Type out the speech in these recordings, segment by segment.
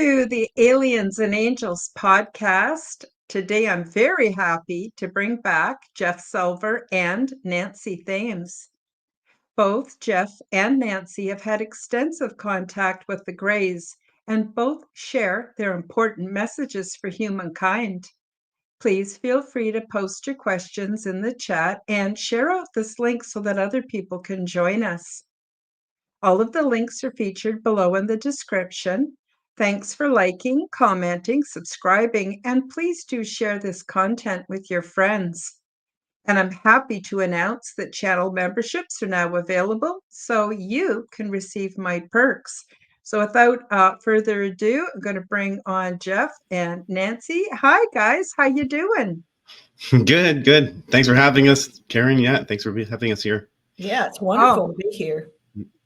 to the Aliens and Angels podcast. Today, I'm very happy to bring back Jeff Selver and Nancy Thames. Both Jeff and Nancy have had extensive contact with the Greys, and both share their important messages for humankind. Please feel free to post your questions in the chat and share out this link so that other people can join us. All of the links are featured below in the description. Thanks for liking, commenting, subscribing, and please do share this content with your friends. And I'm happy to announce that channel memberships are now available, so you can receive my perks. So without further ado, I'm going to bring on Jeff and Nancy. Hi, guys. How you doing? Good. Thanks for having us, Karen. Yeah, thanks for having us here. Yeah, it's wonderful to be here.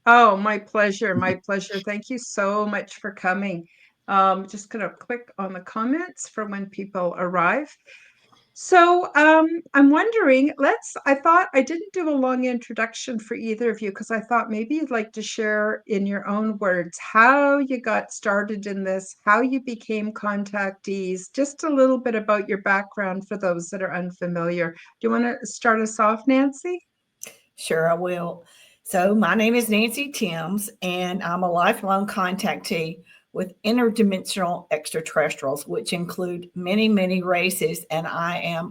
Oh, my pleasure. My pleasure. Thank you so much for coming. Just going to click on the comments for when people arrive. So I'm wondering, I thought I didn't do a long introduction for either of you because I thought maybe you'd like to share in your own words how you got started in this, how you became contactees, just a little bit about your background for those that are unfamiliar. Do you want to start us off, Nancy? Sure, I will. So my name is Nancy Thames, and I'm a lifelong contactee with interdimensional extraterrestrials, which include many, many races. And I am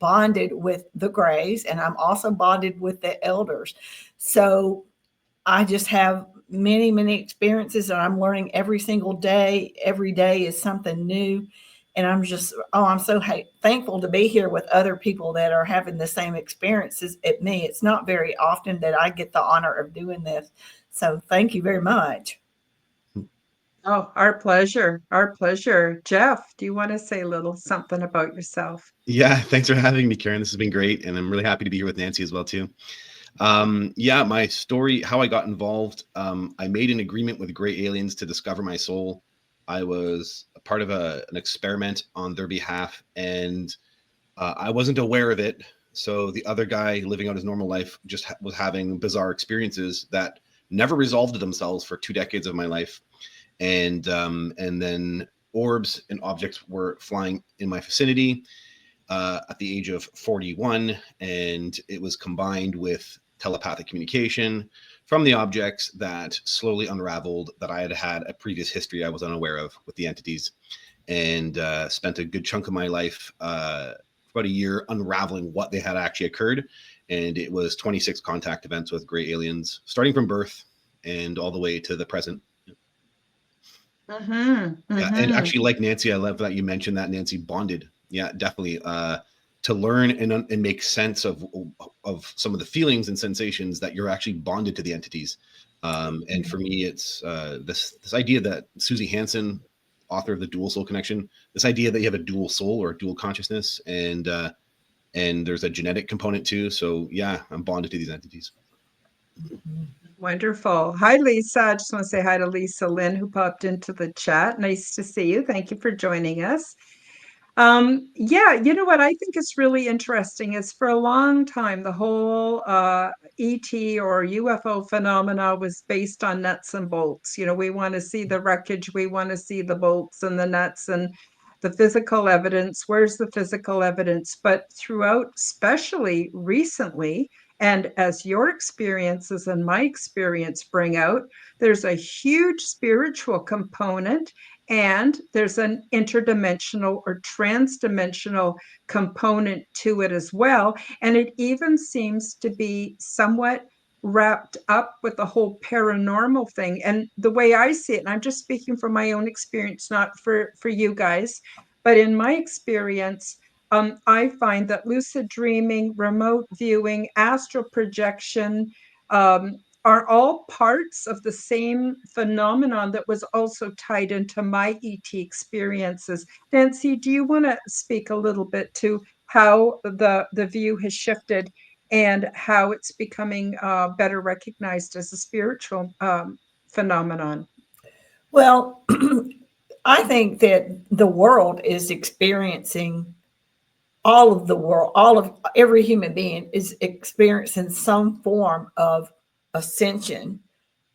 bonded with the Greys, and I'm also bonded with the elders. So I just have many, many experiences, and I'm learning every single day. Every day is something new. And I'm so thankful to be here with other people that are having the same experiences at me. It's not very often that I get the honor of doing this. So thank you very much. Oh, our pleasure. Our pleasure. Jeff, do you want to say a little something about yourself? Yeah, thanks for having me, Karen. This has been great. And I'm really happy to be here with Nancy as well, too. My story, how I got involved. I made an agreement with Grey Aliens to discover my soul. I was a part of an experiment on their behalf, and I wasn't aware of it. So the other guy living out his normal life just was having bizarre experiences that never resolved themselves for 2 decades of my life. And then orbs and objects were flying in my vicinity at the age of 41, and it was combined with telepathic communication from the objects that slowly unraveled that I had a previous history I was unaware of with the entities, and spent a good chunk of my life, about a year, unraveling what they had actually occurred. And it was 26 contact events with Grey Aliens, starting from birth and all the way to the present. Yeah, and actually, like Nancy, I love that you mentioned that Nancy bonded. Yeah, definitely. To learn and make sense of some of the feelings and sensations that you're actually bonded to the entities. And for me, it's this idea that Susie Hansen, author of the Dual Soul Connection, this idea that you have a dual soul or a dual consciousness, and there's a genetic component too. So yeah, I'm bonded to these entities. Wonderful. Hi, Lisa. I just want to say hi to Lisa Lynn, who popped into the chat. Nice to see you. Thank you for joining us. You know what I think is really interesting is for a long time, the whole ET or UFO phenomena was based on nuts and bolts. You know, we want to see the wreckage, we want to see the bolts and the nuts and the physical evidence. Where's the physical evidence? But throughout, especially recently, and as your experiences and my experience bring out, there's a huge spiritual component, and there's an interdimensional or transdimensional component to it as well. And it even seems to be somewhat wrapped up with the whole paranormal thing. And the way I see it, and I'm just speaking from my own experience, not for you guys, but in my experience, I find that lucid dreaming, remote viewing, astral projection, are all parts of the same phenomenon that was also tied into my ET experiences. Nancy, do you want to speak a little bit to how the view has shifted and how it's becoming better recognized as a spiritual phenomenon? Well, I think that the world is experiencing every human being is experiencing some form of ascension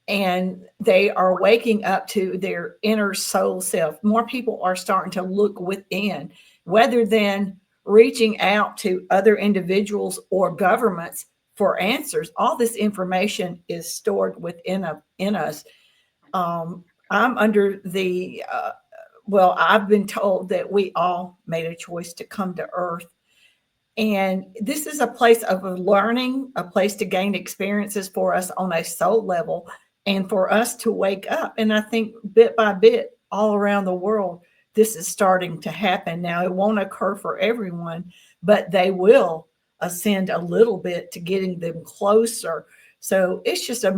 and they are waking up to their inner soul self. More people are starting to look within rather than reaching out to other individuals or governments for answers. All this information is stored within in us. I'm under the well, I've been told that we all made a choice to come to Earth. And this is a place of learning, a place to gain experiences for us on a soul level and for us to wake up. And I think bit by bit, all around the world, this is starting to happen. Now, it won't occur for everyone, but they will ascend a little bit to getting them closer. So it's just a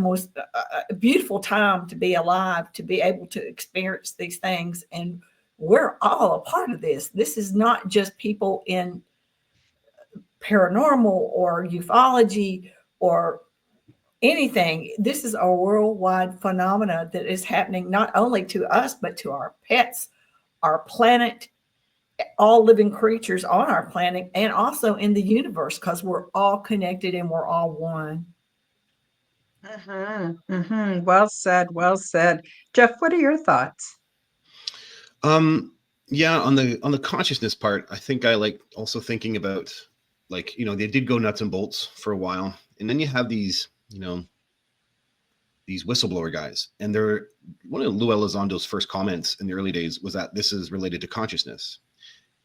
beautiful time to be alive, to be able to experience these things. And we're all a part of this. This is not just people in paranormal or ufology or anything. This is a worldwide phenomena that is happening not only to us, but to our pets, our planet, all living creatures on our planet, and also in the universe, because we're all connected and we're all one. Well said. Well said. Jeff, what are your thoughts? Yeah, on the consciousness part, I think I like also thinking about, like, they did go nuts and bolts for a while, and then you have these, these whistleblower guys, and they're one of Lou Elizondo's first comments in the early days was that this is related to consciousness.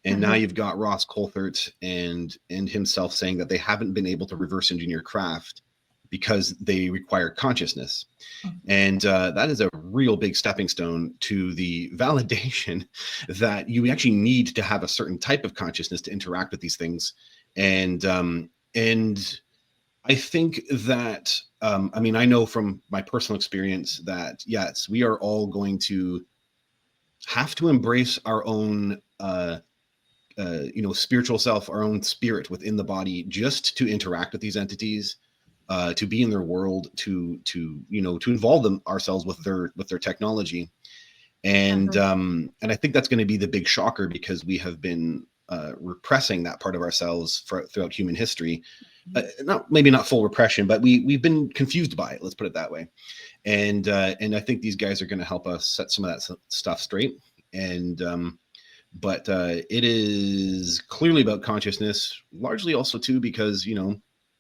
And now you've got Ross Coulthart and himself saying that they haven't been able to reverse engineer craft because they require consciousness. And that is a real big stepping stone to the validation that you actually need to have a certain type of consciousness to interact with these things. And I think that, I mean, I know from my personal experience that, yes, we are all going to have to embrace our own, spiritual self, our own spirit within the body, just to interact with these entities, to be in their world, to involve them ourselves with their technology. And I think that's going to be the big shocker, because we have been repressing that part of ourselves throughout human history. Maybe not full repression, but we've been confused by it. Let's put it that way. And I think these guys are going to help us set some of that stuff straight. And but it is clearly about consciousness, largely also too because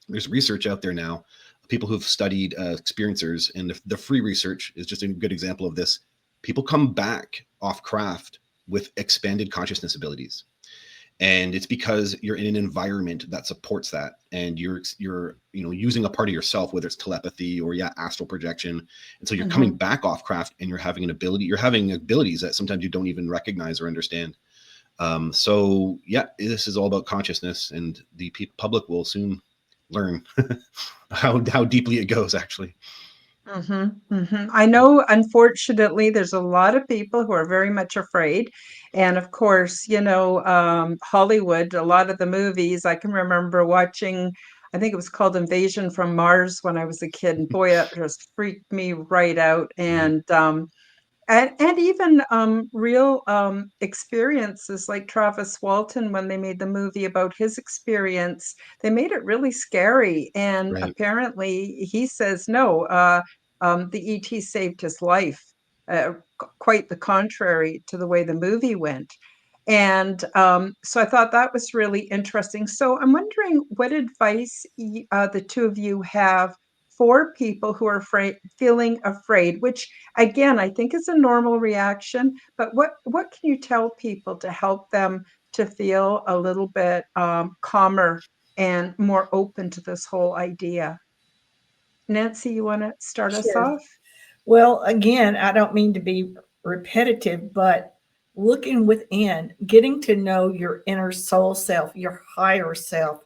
there's research out there now, people who've studied experiencers, and the free research is just a good example of this. People come back off craft with expanded consciousness abilities. And it's because you're in an environment that supports that, and you're using a part of yourself, whether it's telepathy or astral projection. And so you're coming back off craft, and you're having abilities that sometimes you don't even recognize or understand. So this is all about consciousness, and the public will soon learn how deeply it goes, actually. I know, unfortunately, there's a lot of people who are very much afraid. And of course, Hollywood, a lot of the movies, I can remember watching, I think it was called Invasion from Mars when I was a kid. And boy, that just freaked me right out. And even real experiences like Travis Walton, when they made the movie about his experience, they made it really scary. And Right. apparently he says, no, the ET saved his life, quite the contrary to the way the movie went. And so I thought that was really interesting. So I'm wondering what advice the two of you have for people who are feeling afraid, which again, I think is a normal reaction. But what can you tell people to help them to feel a little bit calmer and more open to this whole idea? Nancy, you want to start us Sure. off? Well, again, I don't mean to be repetitive, but looking within, getting to know your inner soul self, your higher self,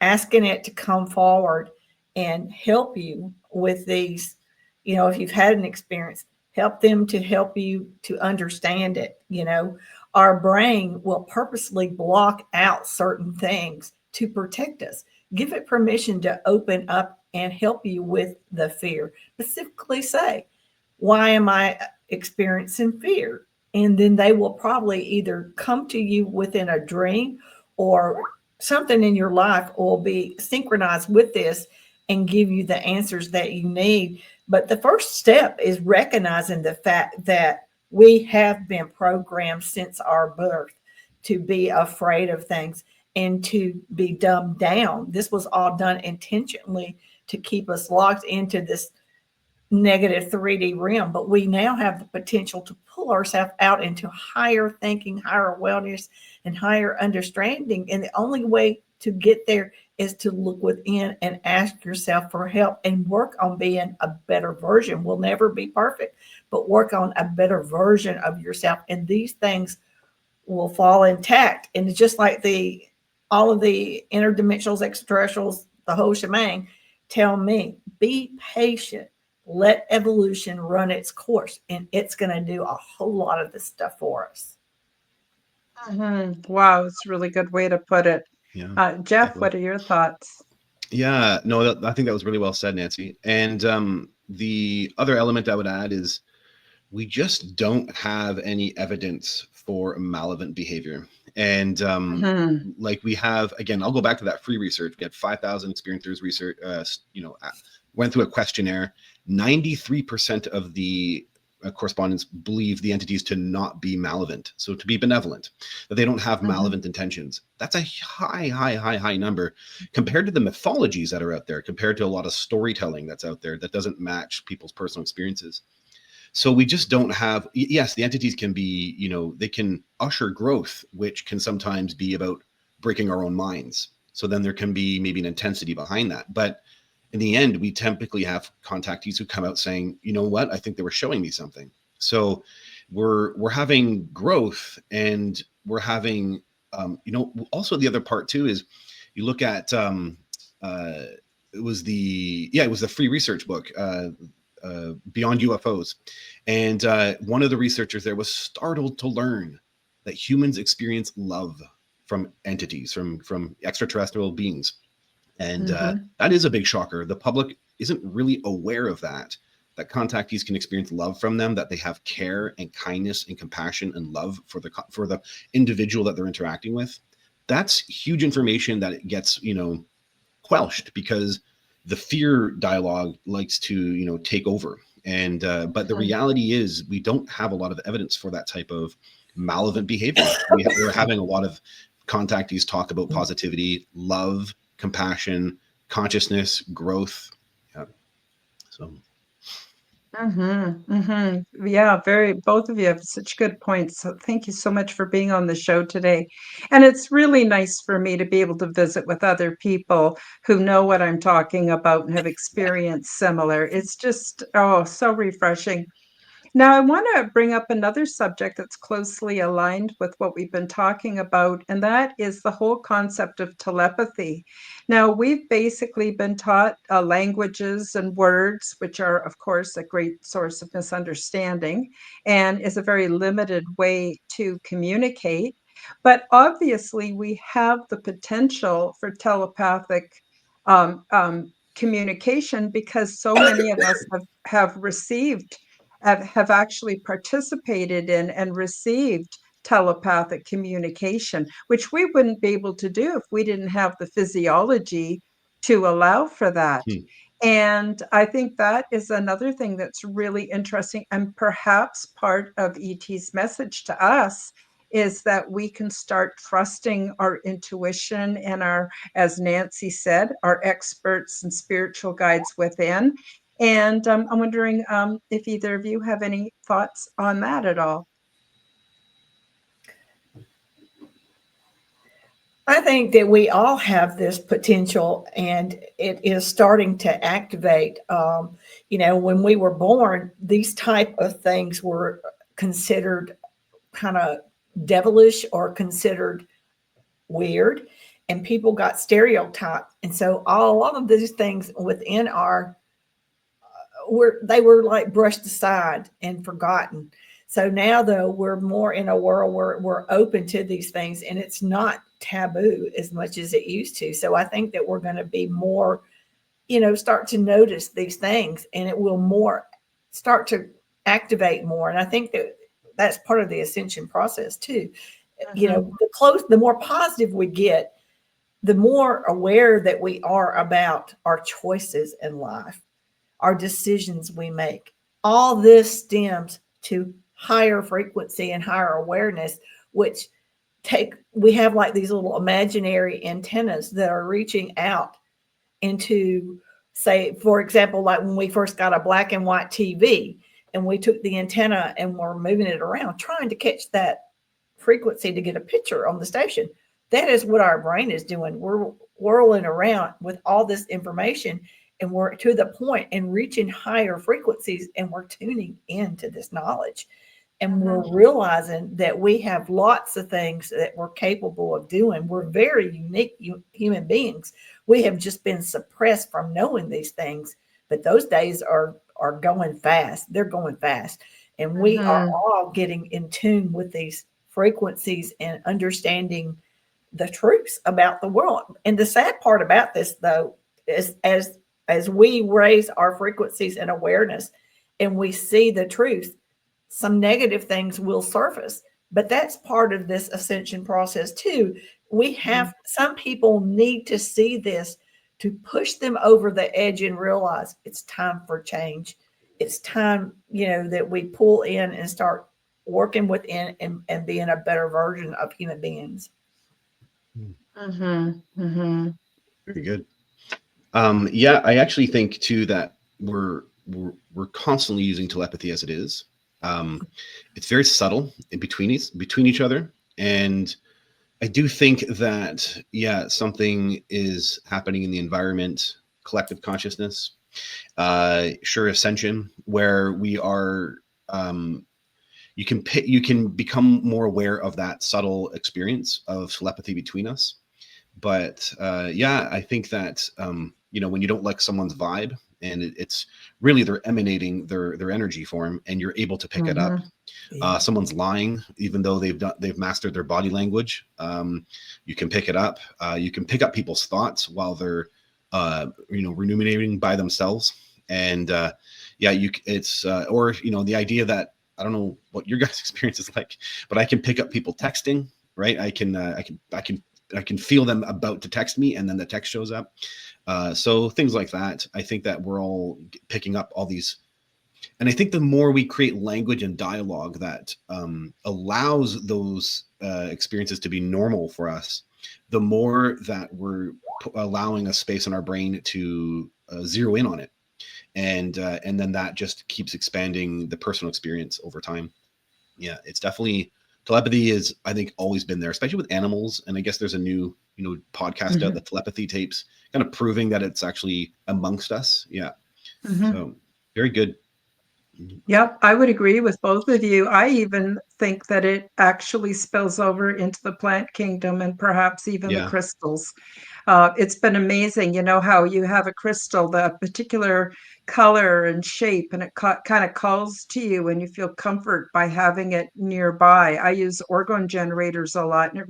asking it to come forward and help you with these, if you've had an experience, help them to help you to understand it. Our brain will purposely block out certain things to protect us. Give it permission to open up and help you with the fear. Specifically say, why am I experiencing fear? And then they will probably either come to you within a dream, or something in your life will be synchronized with this, and give you the answers that you need. But the first step is recognizing the fact that we have been programmed since our birth to be afraid of things and to be dumbed down. This was all done intentionally to keep us locked into this negative 3D realm, but we now have the potential to pull ourselves out into higher thinking, higher awareness, and higher understanding. And the only way to get there is to look within and ask yourself for help and work on being a better version. We'll never be perfect, but work on a better version of yourself. And these things will fall intact. And it's just like the all of the interdimensionals, extraterrestrials, the whole shebang tell me, be patient, let evolution run its course, and it's going to do a whole lot of this stuff for us. Wow, it's a really good way to put it. Yeah, Jeff, definitely. what are your thoughts? Yeah, no, I think that was really well said, Nancy. And the other element I would add is we just don't have any evidence for malevolent behavior. And Hmm. like we have, again, I'll go back to that free research. We had 5,000 experiencers research, went through a questionnaire. 93% of the correspondents believe the entities to not be malevolent, so to be benevolent, that they don't have malevolent intentions. That's a high number compared to the mythologies that are out there, compared to a lot of storytelling that's out there that doesn't match people's personal experiences. So we just don't have, yes, the entities can be, they can usher growth, which can sometimes be about breaking our own minds. So then there can be maybe an intensity behind that. But in the end, we typically have contactees who come out saying, you know what, I think they were showing me something. So we're having growth, and we're having, also the other part too is you look at, it was the free research book, Beyond UFOs. And one of the researchers there was startled to learn that humans experience love from entities, from extraterrestrial beings. And that is a big shocker. The public isn't really aware of that contactees can experience love from them, that they have care and kindness and compassion and love for the individual that they're interacting with. That's huge information that it gets, quelched because the fear dialogue likes to, take over. And but the reality is we don't have a lot of evidence for that type of malevolent behavior. We're having a lot of contactees talk about positivity, love, compassion, consciousness, growth. Yeah. So Yeah, both of you have such good points. So thank you so much for being on the show today. And it's really nice for me to be able to visit with other people who know what I'm talking about and have experienced similar. It's just, oh, so refreshing. Now, I want to bring up another subject that's closely aligned with what we've been talking about, and that is the whole concept of telepathy. Now, we've basically been taught languages and words, which are, of course, a great source of misunderstanding and is a very limited way to communicate. But obviously, we have the potential for telepathic communication because so many of us have received have actually participated in and received telepathic communication, which we wouldn't be able to do if we didn't have the physiology to allow for that. And I think that is another thing that's really interesting. And perhaps part of ET's message to us is that we can start trusting our intuition and our, as Nancy said, our experts and spiritual guides within. And I'm wondering if either of you have any thoughts on that at all. I think that we all have this potential, and it is starting to activate. When we were born, these type of things were considered kind of devilish or considered weird, and people got stereotyped. And so a lot of these things within our they were like brushed aside and forgotten. So now, though, we're more in a world where we're open to these things, and it's not taboo as much as it used to. So I think that we're going to be more, start to notice these things, and it will more start to activate more. And I think that that's part of the ascension process too. Mhm. The more positive we get, the more aware that we are about our choices in life, our decisions we make, all this stems to higher frequency and higher awareness, which we have like these little imaginary antennas that are reaching out into, say, for example, like when we first got a black and white TV and we took the antenna and we're moving it around trying to catch that frequency to get a picture on the station. That is what our brain is doing. We're whirling around with all this information, and we're to the point and reaching higher frequencies, and we're tuning into this knowledge. And we're realizing that we have lots of things that we're capable of doing. We're very unique human beings. We have just been suppressed from knowing these things, but those days are going fast. They're going fast, and we are Mm-hmm. all getting in tune with these frequencies and understanding the truths about the world. And the sad part about this, though, is as we raise our frequencies and awareness, and we see the truth, some negative things will surface. But that's part of this ascension process too. We have some people need to see this to push them over the edge and realize it's time for change. It's time, that we pull in and start working within and being a better version of human beings. Mm-hmm. Mm-hmm. Very good. Yeah, I actually think too that we're constantly using telepathy as it is. It's very subtle in between each other, and I do think that yeah, something is happening in the environment, collective consciousness, sure ascension, where we are. You can become more aware of that subtle experience of telepathy between us, but yeah, I think that when you don't like someone's vibe and it's really they're emanating their energy form, and you're able to pick it up. Mm-hmm. Yeah. Someone's lying, even though they've mastered their body language. You can pick it up. You can pick up people's thoughts while they're ruminating by themselves, and yeah, it's or the idea that I don't know what your guys' experience is like, but I can pick up people texting, right? I can feel them about to text me, and then the text shows up. So things like that. I think that we're all picking up all these, and I think the more we create language and dialogue that allows those experiences to be normal for us, the more that we're allowing a space in our brain to zero in on it, and then that just keeps expanding the personal experience over time. Yeah, it's definitely telepathy is I think always been there, especially with animals. And I guess there's a new podcast out, Mm-hmm. the telepathy tapes, kind of proving that it's actually amongst us. Yeah, Mm-hmm. so very good. Yep, I would agree with both of you. I even think that it actually spills over into the plant kingdom and perhaps even the Yeah. crystals. It's been amazing, how you have a crystal, the particular color and shape, and it kind of calls to you, and you feel comfort by having it nearby. I use orgone generators a lot, and it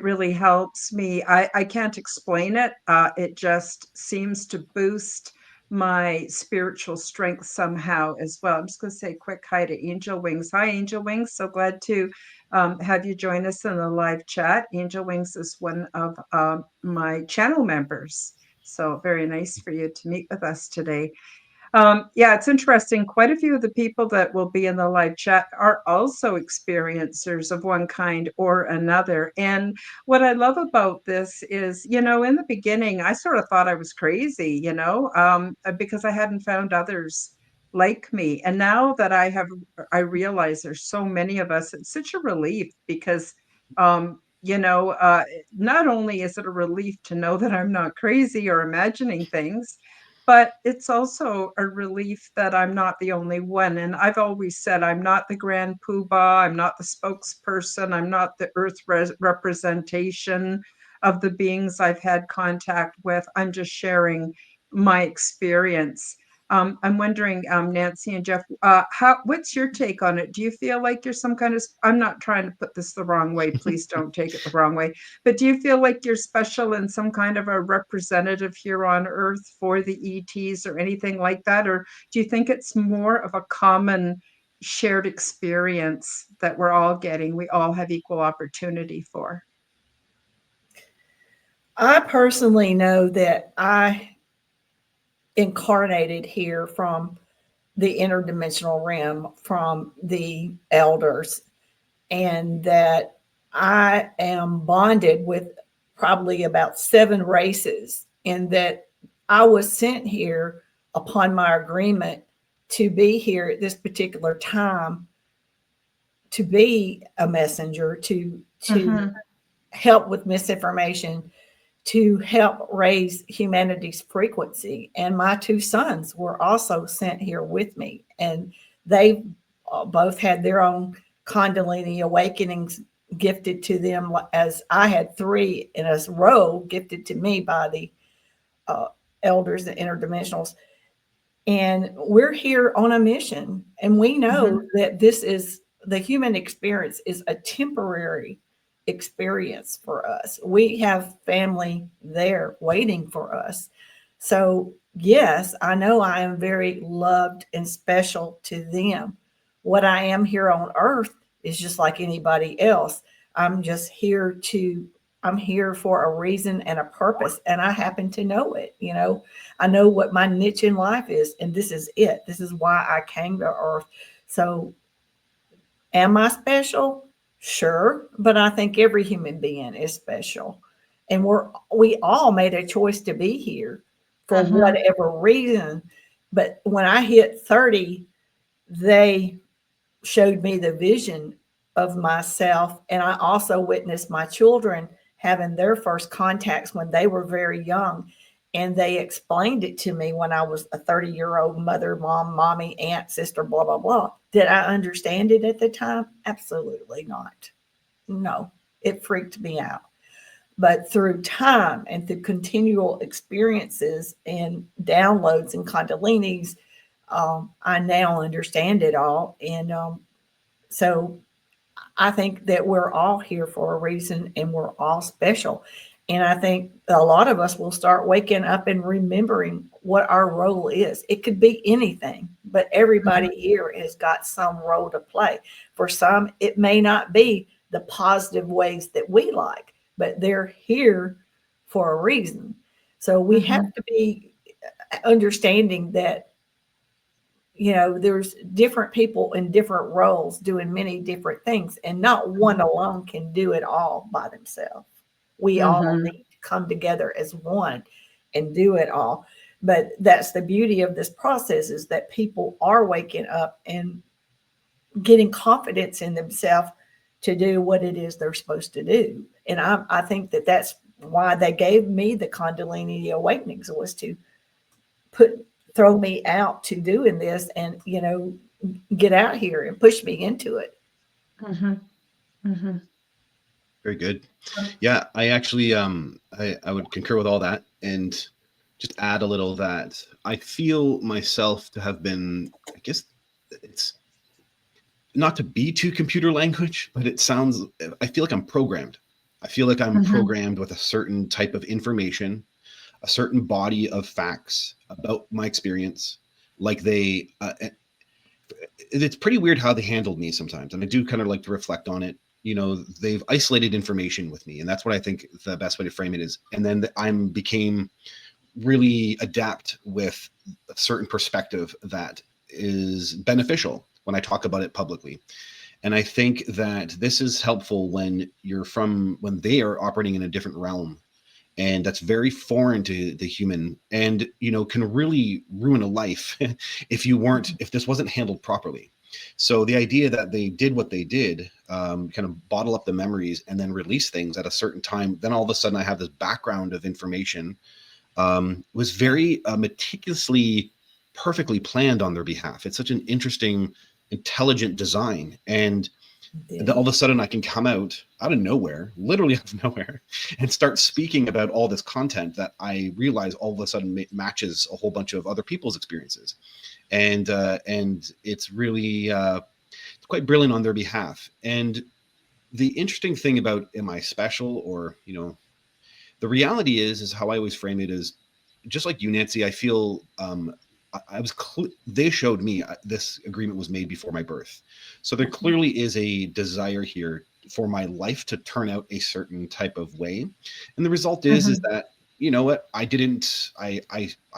really helps me. I can't explain it. It just seems to boost my spiritual strength somehow as well. I'm just going to say a quick hi to Angel Wings. Hi, Angel Wings. So glad to have you join us in the live chat. Angel Wings is one of my channel members. So very nice for you to meet with us today. Yeah, it's interesting. Quite a few of the people that will be in the live chat are also experiencers of one kind or another. And what I love about this is, in the beginning, I sort of thought I was crazy, because I hadn't found others like me. And now that I realize there's so many of us, it's such a relief because, not only is it a relief to know that I'm not crazy or imagining things, but it's also a relief that I'm not the only one. And I've always said I'm not the grand poobah, I'm not the spokesperson, I'm not the earth representation of the beings I've had contact with. I'm just sharing my experience. I'm wondering, Nancy and Jeff, what's your take on it? Do you feel like you're some kind of, I'm not trying to put this the wrong way, please don't take it the wrong way, but do you feel like you're special and some kind of a representative here on Earth for the ETs or anything like that? Or do you think it's more of a common shared experience that we're all getting, we all have equal opportunity for? I personally know that I incarnated here from the interdimensional realm, from the elders, and that I am bonded with probably about 7 races, and that I was sent here upon my agreement to be here at this particular time, to be a messenger, to Mm-hmm. help with misinformation, to help raise humanity's frequency. And my 2 sons were also sent here with me, and they both had their own Kundalini awakenings gifted to them, as I had 3 in a row gifted to me by the uh, elders and interdimensionals. And we're here on a mission, and we know Mm-hmm. that this is the human experience is a temporary experience for us. We have family there waiting for us. So yes, I know I am very loved and special to them. What I am here on earth is just like anybody else. I'm just here to I'm here for a reason and a purpose, and I happen to know it. I know what my niche in life is, and this is it. This is why I came to earth. So, am I special? Sure, but I think every human being is special. And we all made a choice to be here for Mm-hmm. whatever reason. But when I hit 30, they showed me the vision of myself. And I also witnessed my children having their first contacts when they were very young. And they explained it to me when I was a 30-year-old mother, mom, mommy, aunt, sister, blah, blah, blah. Did I understand it at the time? Absolutely not. No, it freaked me out. But through time and through continual experiences and downloads and Kundalinis, I now understand it all. And so I think that we're all here for a reason, and we're all special. And I think a lot of us will start waking up and remembering what our role is. It could be anything, but everybody here has got some role to play. For some, it may not be the positive ways that we like, but they're here for a reason. So we have Mm-hmm. to be understanding that there's different people in different roles doing many different things, and not one alone can do it all by themselves. We all Mm-hmm. need to come together as one and do it all. But that's the beauty of this process, is that people are waking up and getting confidence in themselves to do what it is they're supposed to do. And I think that that's why they gave me the Kundalini awakenings, was to put throw me out to doing this, and get out here and push me into it. Mm-hmm. Mm-hmm. Very good. Yeah, I actually I would concur with all that, and just add a little that I feel myself to have been, I guess it's not to be too computer language, but it sounds, I feel like I'm programmed. I feel like I'm Mm-hmm. programmed with a certain type of information, a certain body of facts about my experience. Like it's pretty weird how they handled me sometimes, and I do kind of like to reflect on it. They've isolated information with me, and that's what I think the best way to frame it is. And then I'm became really adapt with a certain perspective that is beneficial when I talk about it publicly. And I think that this is helpful when they are operating in a different realm, and that's very foreign to the human, and can really ruin a life if this wasn't handled properly. So the idea that they did what they did, kind of bottle up the memories and then release things at a certain time, then all of a sudden I have this background of information, was very meticulously, perfectly planned on their behalf. It's such an interesting, intelligent design. And then all Indeed. of a sudden I can come out of nowhere, literally out of nowhere, and start speaking about all this content that I realize all of a sudden matches a whole bunch of other people's experiences. And it's really it's quite brilliant on their behalf. And the interesting thing about, am I special, or the reality is how I always frame it is, just like you, Nancy. I feel I was they showed me this agreement was made before my birth, so there clearly is a desire here for my life to turn out a certain type of way. And the result is Mhm. that, you know what, I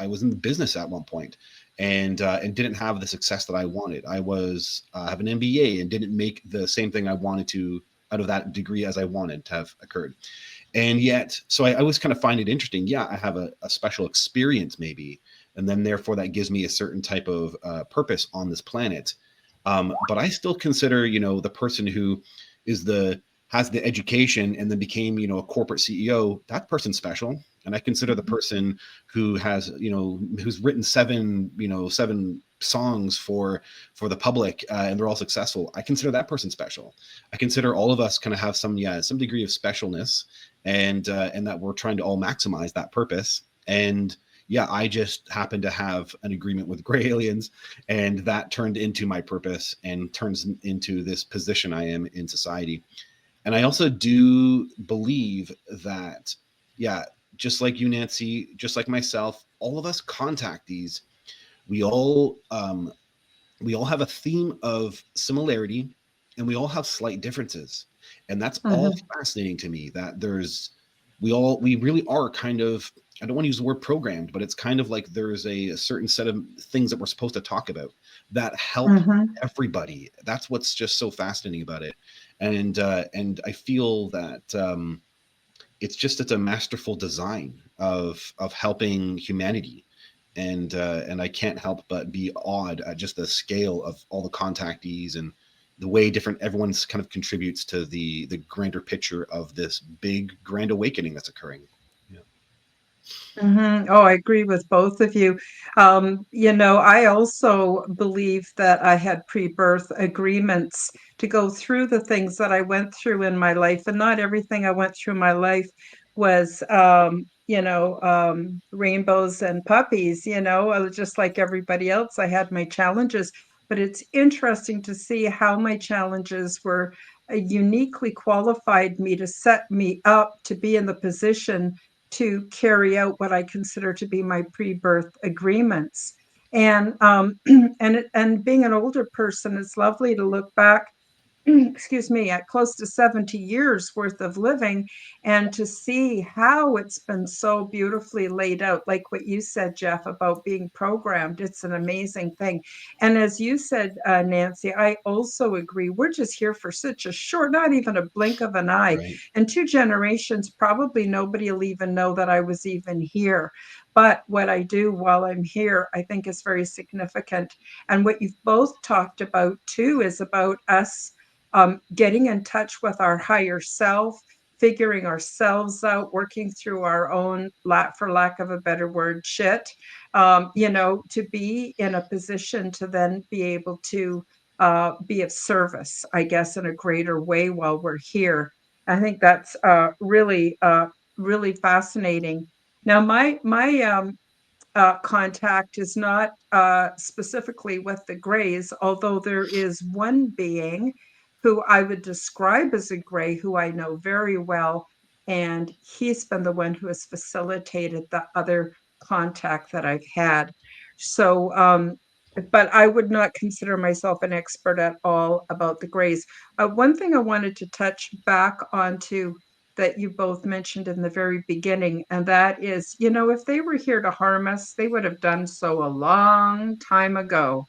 was in the business at one point, and didn't have the success that I wanted. I was have an MBA and didn't make the same thing I wanted to out of that degree as I wanted to have occurred. And yet, so I always kind of find it interesting. Yeah, I have a special experience maybe, and then therefore that gives me a certain type of purpose on this planet. But I still consider, the person who is the has the education and then became, a corporate CEO. That person's special. And I consider the person who has, who's written seven songs for the public, and they're all successful. I consider that person special. I consider all of us kind of have some degree of specialness, and that we're trying to all maximize that purpose. And yeah, I just happen to have an agreement with gray aliens, and that turned into my purpose and turns into this position I am in society. And I also do believe that, yeah, just like you, Nancy, just like myself, all of us contactees, we all we all have a theme of similarity, and we all have slight differences. And that's all Mhm. fascinating to me, that we really are kind of, I don't want to use the word programmed, but it's kind of like there's a certain set of things that we're supposed to talk about that help Mhm. everybody. That's what's just so fascinating about it. And I feel that it's a masterful design of helping humanity. And I can't help but be awed at just the scale of all the contactees and the way different everyone's kind of contributes to the grander picture of this big grand awakening that's occurring. Yeah. Oh, I agree with both of you. I also believe that I had pre-birth agreements to go through the things that I went through in my life, and not everything I went through in my life was, rainbows and puppies. Just like everybody else, I had my challenges. But it's interesting to see how my challenges were uniquely qualified me to set me up to be in the position to carry out what I consider to be my pre-birth agreements. And and being an older person, it's lovely to look back, excuse me, at close to 70 years worth of living and to see how it's been so beautifully laid out. Like what you said, Jeff, about being programmed, it's an amazing thing. And as you said, Nancy, I also agree. We're just here for such a short, not even a blink of an eye. Right. And two generations, probably nobody will even know that I was even here. But what I do while I'm here, I think is very significant. And what you've both talked about too is about us getting in touch with our higher self, figuring ourselves out, working through our own, for lack of a better word, shit, to be in a position to then be able to be of service, I guess, in a greater way while we're here. I think that's really fascinating. Now, my contact is not specifically with the Greys, although there is one being who I would describe as a Grey who I know very well. And he's been the one who has facilitated the other contact that I've had. So, but I would not consider myself an expert at all about the Greys. One thing I wanted to touch back onto that you both mentioned in the very beginning, and that is, if they were here to harm us, they would have done so a long time ago,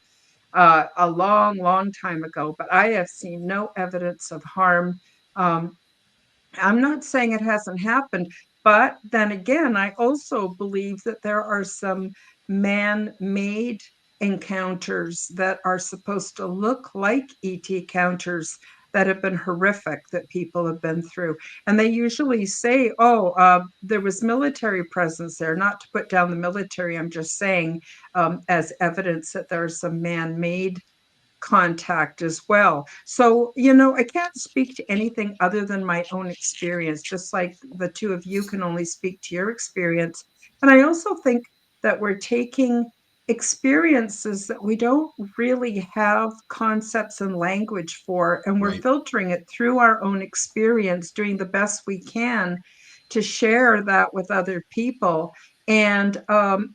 a long, long time ago. But I have seen no evidence of harm. Um, I'm not saying it hasn't happened, but then again, I also believe that there are some man made encounters that are supposed to look like ET encounters that have been horrific that people have been through. And they usually say, oh, there was military presence there, not to put down the military. I'm just saying, as evidence that there's some man made contact as well. So, I can't speak to anything other than my own experience, just like the two of you can only speak to your experience. And I also think that we're taking experiences that we don't really have concepts and language for, and we're Right. filtering it through our own experience, doing the best we can to share that with other people. And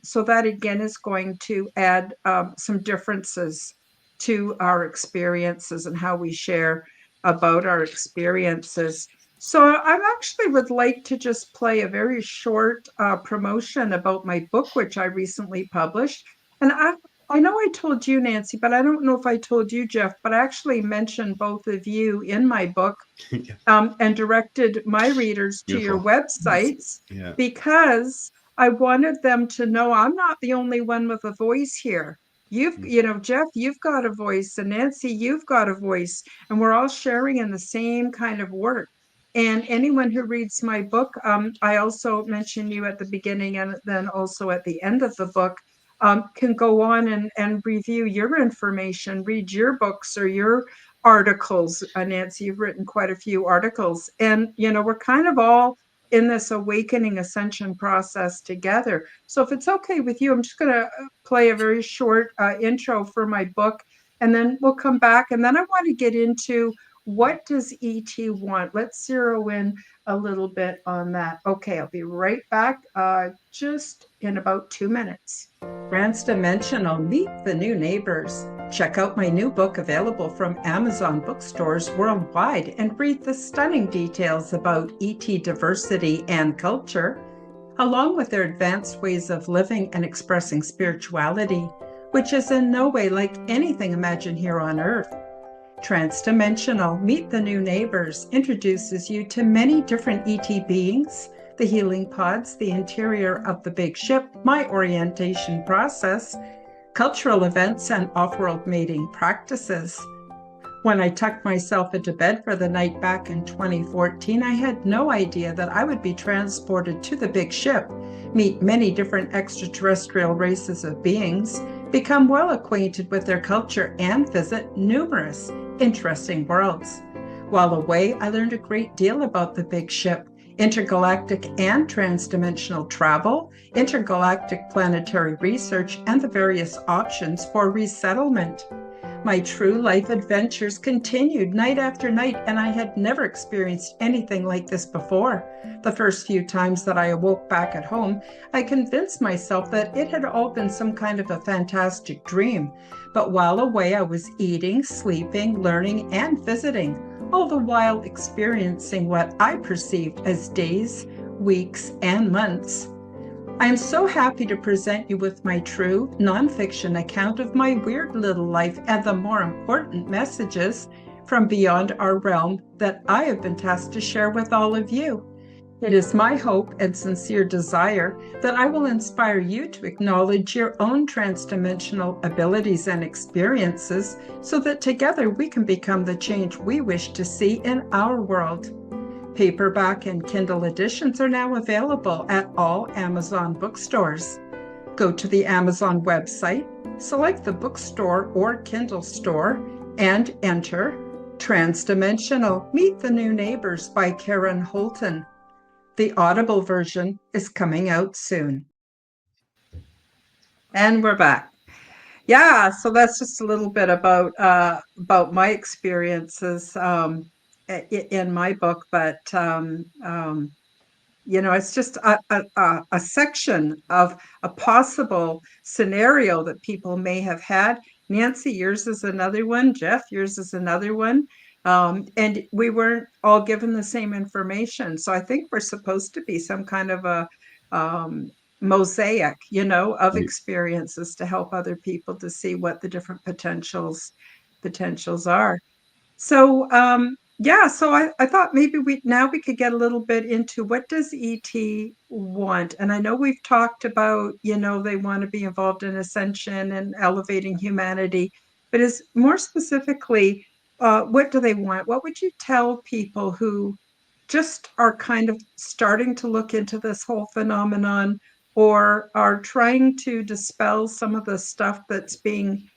so that again is going to add some differences to our experiences and how we share. about our experiences. So I actually would like to just play a very short promotion about my book, which I recently published. And I know I told you, Nancy, but I don't know if I told you, Jeff, but I actually mentioned both of you in my book, Yeah. and directed my readers to your Beautiful. websites Yeah. because I wanted them to know I'm not the only one with a voice here. Mm. Jeff, you've got a voice, and Nancy, you've got a voice, and we're all sharing in the same kind of work. And anyone who reads my book, I also mention you at the beginning and then also at the end of the book, can go on and review your information, read your books or your articles. Nancy, you've written quite a few articles, and we're kind of all in this awakening ascension process together. So if it's okay with you, I'm just going to play a very short intro for my book, and then we'll come back, and then I want to get into what does ET want. Let's zero in a little bit on that. Okay, I'll be right back just in about 2 minutes. Transdimensional, meet the new neighbors. Check out my new book available from Amazon bookstores worldwide and read the stunning details about ET diversity and culture, along with their advanced ways of living and expressing spirituality, which is in no way like anything imagined here on Earth. Transdimensional, Meet the New Neighbors introduces you to many different ET beings, the healing pods, the interior of the big ship, my orientation process, cultural events, and off-world mating practices. When I tucked myself into bed for the night back in 2014, I had no idea that I would be transported to the big ship, meet many different extraterrestrial races of beings, become well acquainted with their culture, and visit numerous interesting worlds. While away, I learned a great deal about the big ship, intergalactic and transdimensional travel, intergalactic planetary research, and the various options for resettlement. My true life adventures continued night after night, and I had never experienced anything like this before. The first few times that I awoke back at home, I convinced myself that it had all been some kind of a fantastic dream. But while away, I was eating, sleeping, learning, and visiting, all the while experiencing what I perceived as days, weeks, and months. I am so happy to present you with my true nonfiction account of my weird little life and the more important messages from beyond our realm that I have been tasked to share with all of you. It is my hope and sincere desire that I will inspire you to acknowledge your own transdimensional abilities and experiences so that together we can become the change we wish to see in our world. Paperback and Kindle editions are now available at all Amazon bookstores. Go to the Amazon website, select the bookstore or Kindle store, and enter Transdimensional, Meet the New Neighbors by Karen Holton. The Audible version is coming out soon. And we're back. Yeah, so that's just a little bit about my experiences in my book, but it's just a section of a possible scenario that people may have had. Nancy, yours is another one. Jeff, yours is another one. And we weren't all given the same information. So I think we're supposed to be some kind of a um, mosaic, of Right. experiences to help other people to see what the different potentials are. So yeah, so I thought maybe we could get a little bit into what does ET want? And I know we've talked about, they want to be involved in ascension and elevating humanity, but is more specifically, what do they want? What would you tell people who just are kind of starting to look into this whole phenomenon or are trying to dispel some of the stuff that's being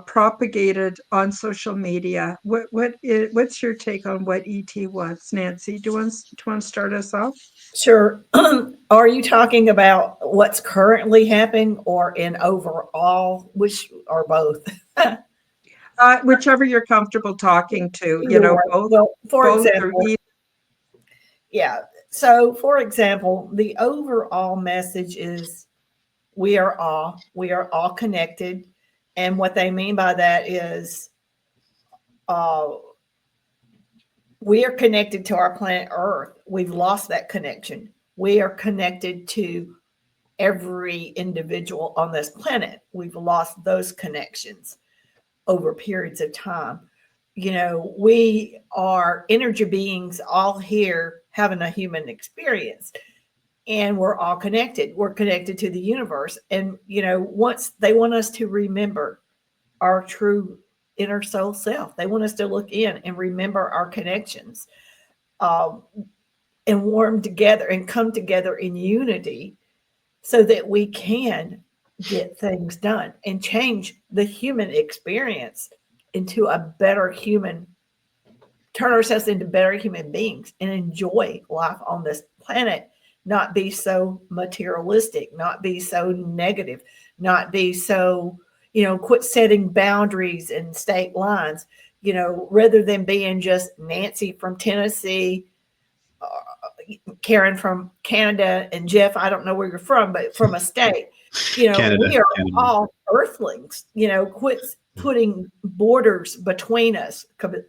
propagated on social media? What's your take on what ET wants, Nancy? Do you want to start us off? Sure. Are you talking about what's currently happening or in overall, which are both? Whichever you're comfortable talking to, Sure. both Well, for both or example, either. yeah. So, for example, the overall message is we are all connected, and what they mean by that is uh, We are connected to our planet Earth. We've lost that connection. We are connected to every individual on this planet. We've lost those connections over periods of time. We are energy beings all here having a human experience, and we're all connected. We're connected to the universe. And, once they want us to remember our true inner soul self, they want us to look in and remember our connections, um, and warm together and come together in unity so that we can get things done and change the human experience into a better human, turn ourselves into better human beings and enjoy life on this planet, not be so materialistic, not be so negative, not be so, quit setting boundaries and state lines, rather than being just Nancy from Tennessee, Karen from Canada, and Jeff, I don't know where you're from, but from a state. Canada. We are Canada. all earthlings. Quit putting borders between us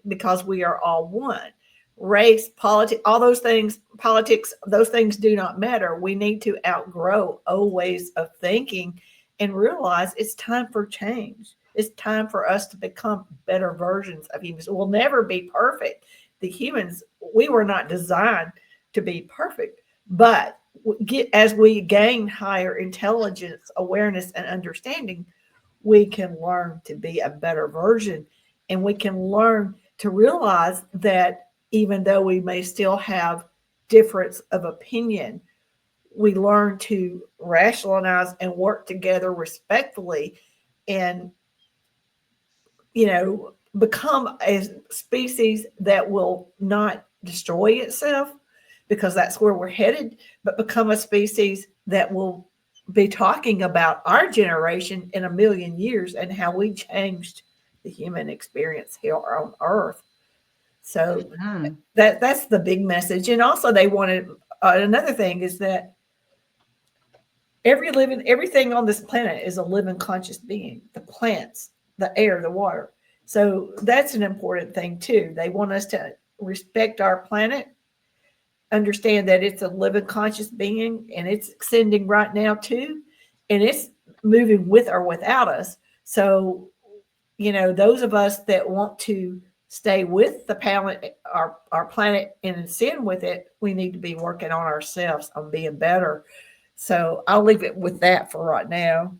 because we are all one. Race, politics, all those things, politics, those things do not matter. We need to outgrow old ways of thinking and realize it's time for change. It's time for us to become better versions of humans. We'll never be perfect. The humans, we were not designed to be perfect, but as we gain higher intelligence, awareness, and understanding, we can learn to be a better version, and we can learn to realize that even though we may still have difference of opinion, we learn to rationalize and work together respectfully, and become a species that will not destroy itself, because that's where we're headed, but become a species that will be talking about our generation in a million years and how we changed the human experience here on Earth. So Mm. that's the big message. And also, they wanted another thing is that everything on this planet is a living conscious being. The plants, the air, the water. So that's an important thing too. They want us to respect our planet, understand that it's a living conscious being, and it's ascending right now too, and it's moving with or without us. So, those of us that want to stay with the planet, our planet, and ascend with it, we need to be working on ourselves, on being better. So I'll leave it with that for right now.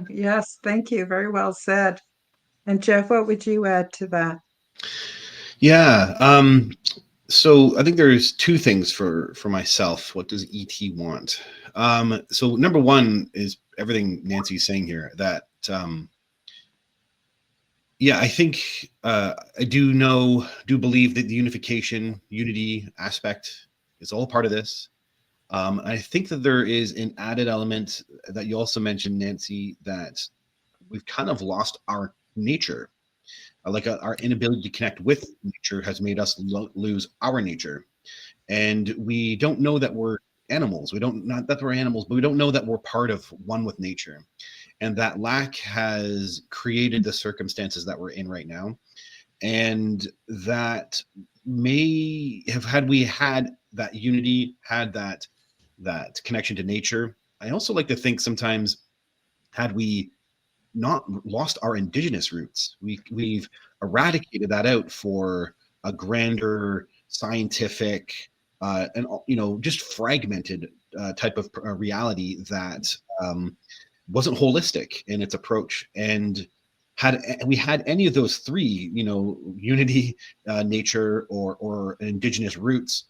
Yes, thank you. Very well said. And Jeff, what would you add to that? Yeah. So I think there's two things for myself. What does ET want? So number one is everything Nancy's saying here. That yeah, I think I do believe that the unity aspect is all part of this. I think that there is an added element that you also mentioned, Nancy, that we've kind of lost our nature. Our inability to connect with nature has made us lose our nature, and we don't know that we're animals. We don't not that we're animals, but we don't know that we're part of one with nature, and that lack has created the circumstances that we're in right now, and that may have had we had that unity, had that connection to nature. I also like to think sometimes had we not lost our indigenous roots. We've eradicated that out for a grander scientific and just fragmented type of reality that wasn't holistic in its approach. And had we had any of those three, unity, nature, or indigenous roots,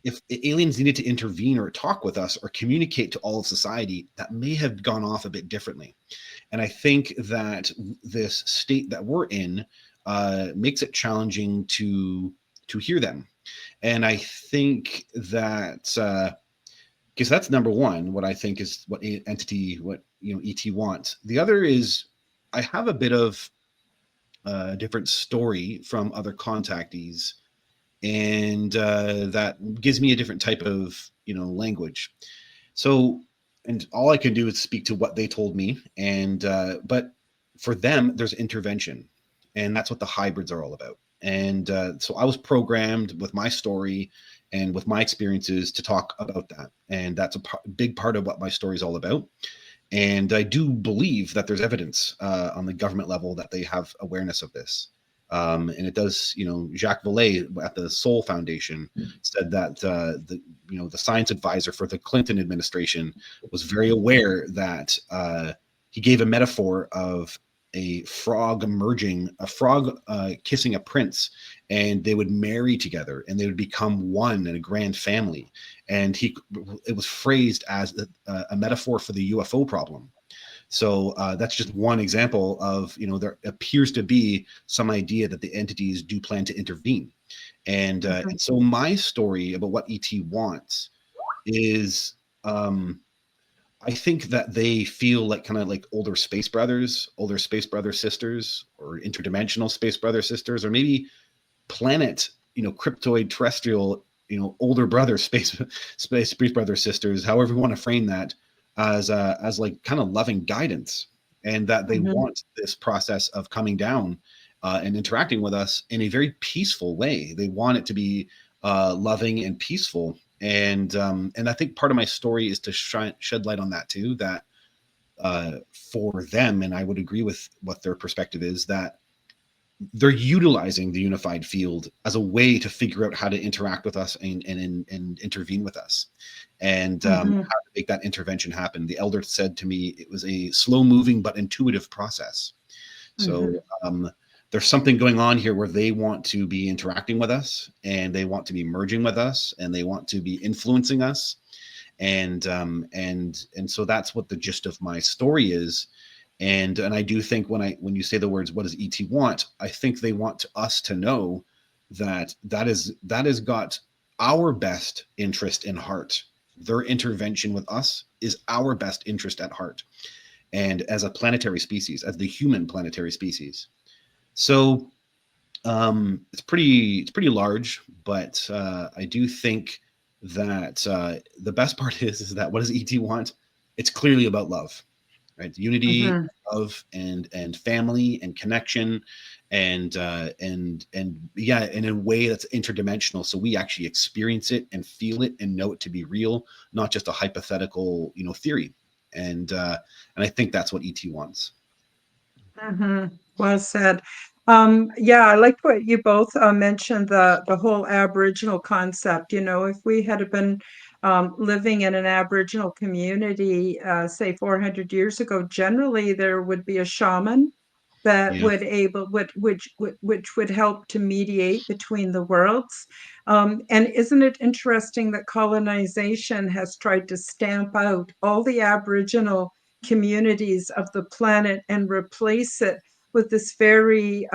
if aliens needed to intervene or talk with us or communicate to all of society, that may have gone off a bit differently. And I think that this state that we're in makes it challenging to hear them. And I think that because that's number one. What I think is what ET wants. The other is I have a bit of a different story from other contactees, and that gives me a different type of language. So, and all I can do is speak to what they told me. And but for them, there's intervention, and that's what the hybrids are all about. And so I was programmed with my story and with my experiences to talk about that. And that's a big part of what my story is all about. And I do believe that there's evidence on the government level that they have awareness of this. And it does, Jacques Vallée at the Soul Foundation said that the science advisor for the Clinton administration was very aware that he gave a metaphor of a frog kissing a prince, and they would marry together and they would become one in a grand family. And it was phrased as a metaphor for the UFO problem. So that's just one example of, there appears to be some idea that the entities do plan to intervene. And so my story about what ET wants is, I think that they feel like kind of like older space brother sisters, or interdimensional space brother sisters, or maybe planet, cryptoid terrestrial, older brother space brother sisters, however you want to frame that, as like kind of loving guidance, and that they want this process of coming down and interacting with us in a very peaceful way. They want it to be loving and peaceful. And I think part of my story is to shed light on that too, that for them, and I would agree with what their perspective is, that they're utilizing the unified field as a way to figure out how to interact with us and intervene with us, and how to make that intervention happen. The elder said to me it was a slow moving but intuitive process. So there's something going on here where they want to be interacting with us, and they want to be merging with us, and they want to be influencing us. And so that's what the gist of my story is. And I do think when you say the words, what does ET want? I think they want us to know that has got our best interest in heart. Their intervention with us is our best interest at heart, and as a planetary species, as the human planetary species. So it's pretty large, but I do think that the best part is that what does ET want? It's clearly about love, right? Unity, love, and family and connection, and yeah, in a way that's interdimensional, so we actually experience it and feel it and know it to be real, not just a hypothetical, theory. And I think that's what ET wants. Well said. Yeah, I liked what you both mentioned, the whole Aboriginal concept. If we had been living in an Aboriginal community, say 400 years ago, generally there would be a shaman that Yeah. which would help to mediate between the worlds. And isn't it interesting that colonization has tried to stamp out all the Aboriginal communities of the planet and replace it with this very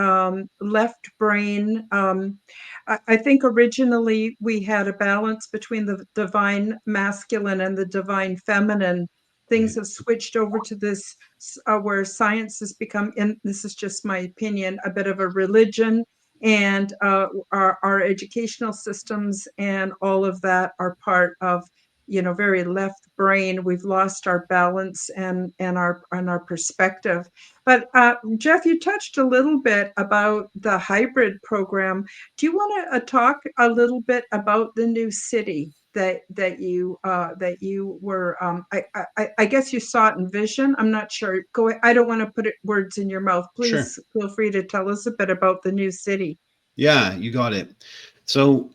left brain. I think originally we had a balance between the divine masculine and the divine feminine. Things have switched over to this where science has become, and this is just my opinion, a bit of a religion, and our educational systems and all of that are part of very left brain. We've lost our balance and our perspective. But Jeff, you touched a little bit about the hybrid program. Do you want to talk a little bit about the new city that you were? I guess you saw it in vision. I'm not sure. Go. I don't want to put words in your mouth. Sure. Please feel free to tell us a bit about the new city. Yeah, you got it. So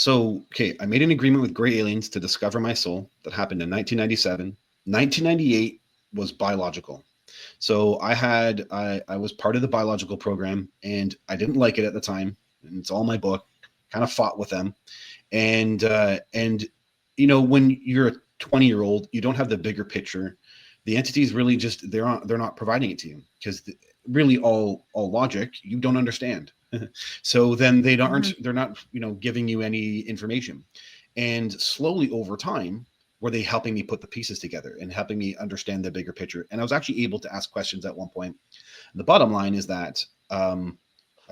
okay, I made an agreement with gray aliens to discover my soul. That happened in 1997. 1998 was biological. So I was part of the biological program, and I didn't like it at the time. And it's all in my book. Kind of fought with them, and when you're a 20-year-old, you don't have the bigger picture. The entities really just they're not providing it to you, because really all logic you don't understand. So then they're not giving you any information. And slowly over time, were they helping me put the pieces together and helping me understand the bigger picture. And I was actually able to ask questions at one point. And the bottom line is that I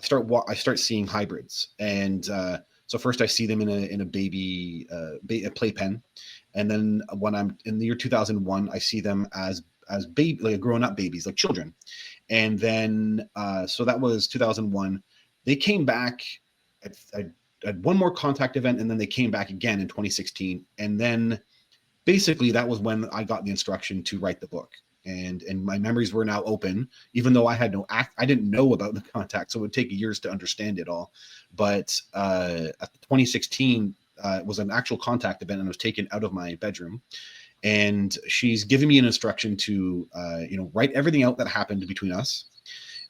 start seeing hybrids. And so first I see them in a baby a playpen. And then when I'm in the year 2001, I see them as baby, like grown up babies, like children. And then so that was 2001. They came back. I had one more contact event, and then they came back again in 2016. And then basically that was when I got the instruction to write the book. And my memories were now open, even though I had I didn't know about the contact, so it would take years to understand it all. But at 2016 it was an actual contact event, and I was taken out of my bedroom, and she's giving me an instruction to write everything out that happened between us,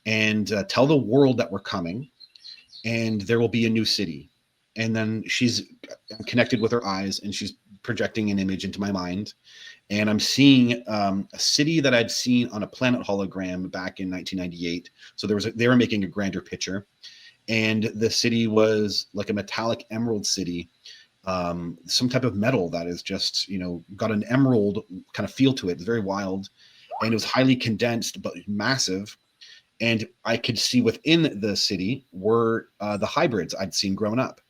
and tell the world that we're coming, and there will be a new city. And then she's connected with her eyes, and she's projecting an image into my mind, and I'm seeing a city that I'd seen on a planet hologram back in 1998. So they were making a grander picture, and the city was like a metallic emerald city, some type of metal that is just got an emerald kind of feel to it. It's very wild, and it was highly condensed but massive. And I could see within the city were the hybrids I'd seen growing up.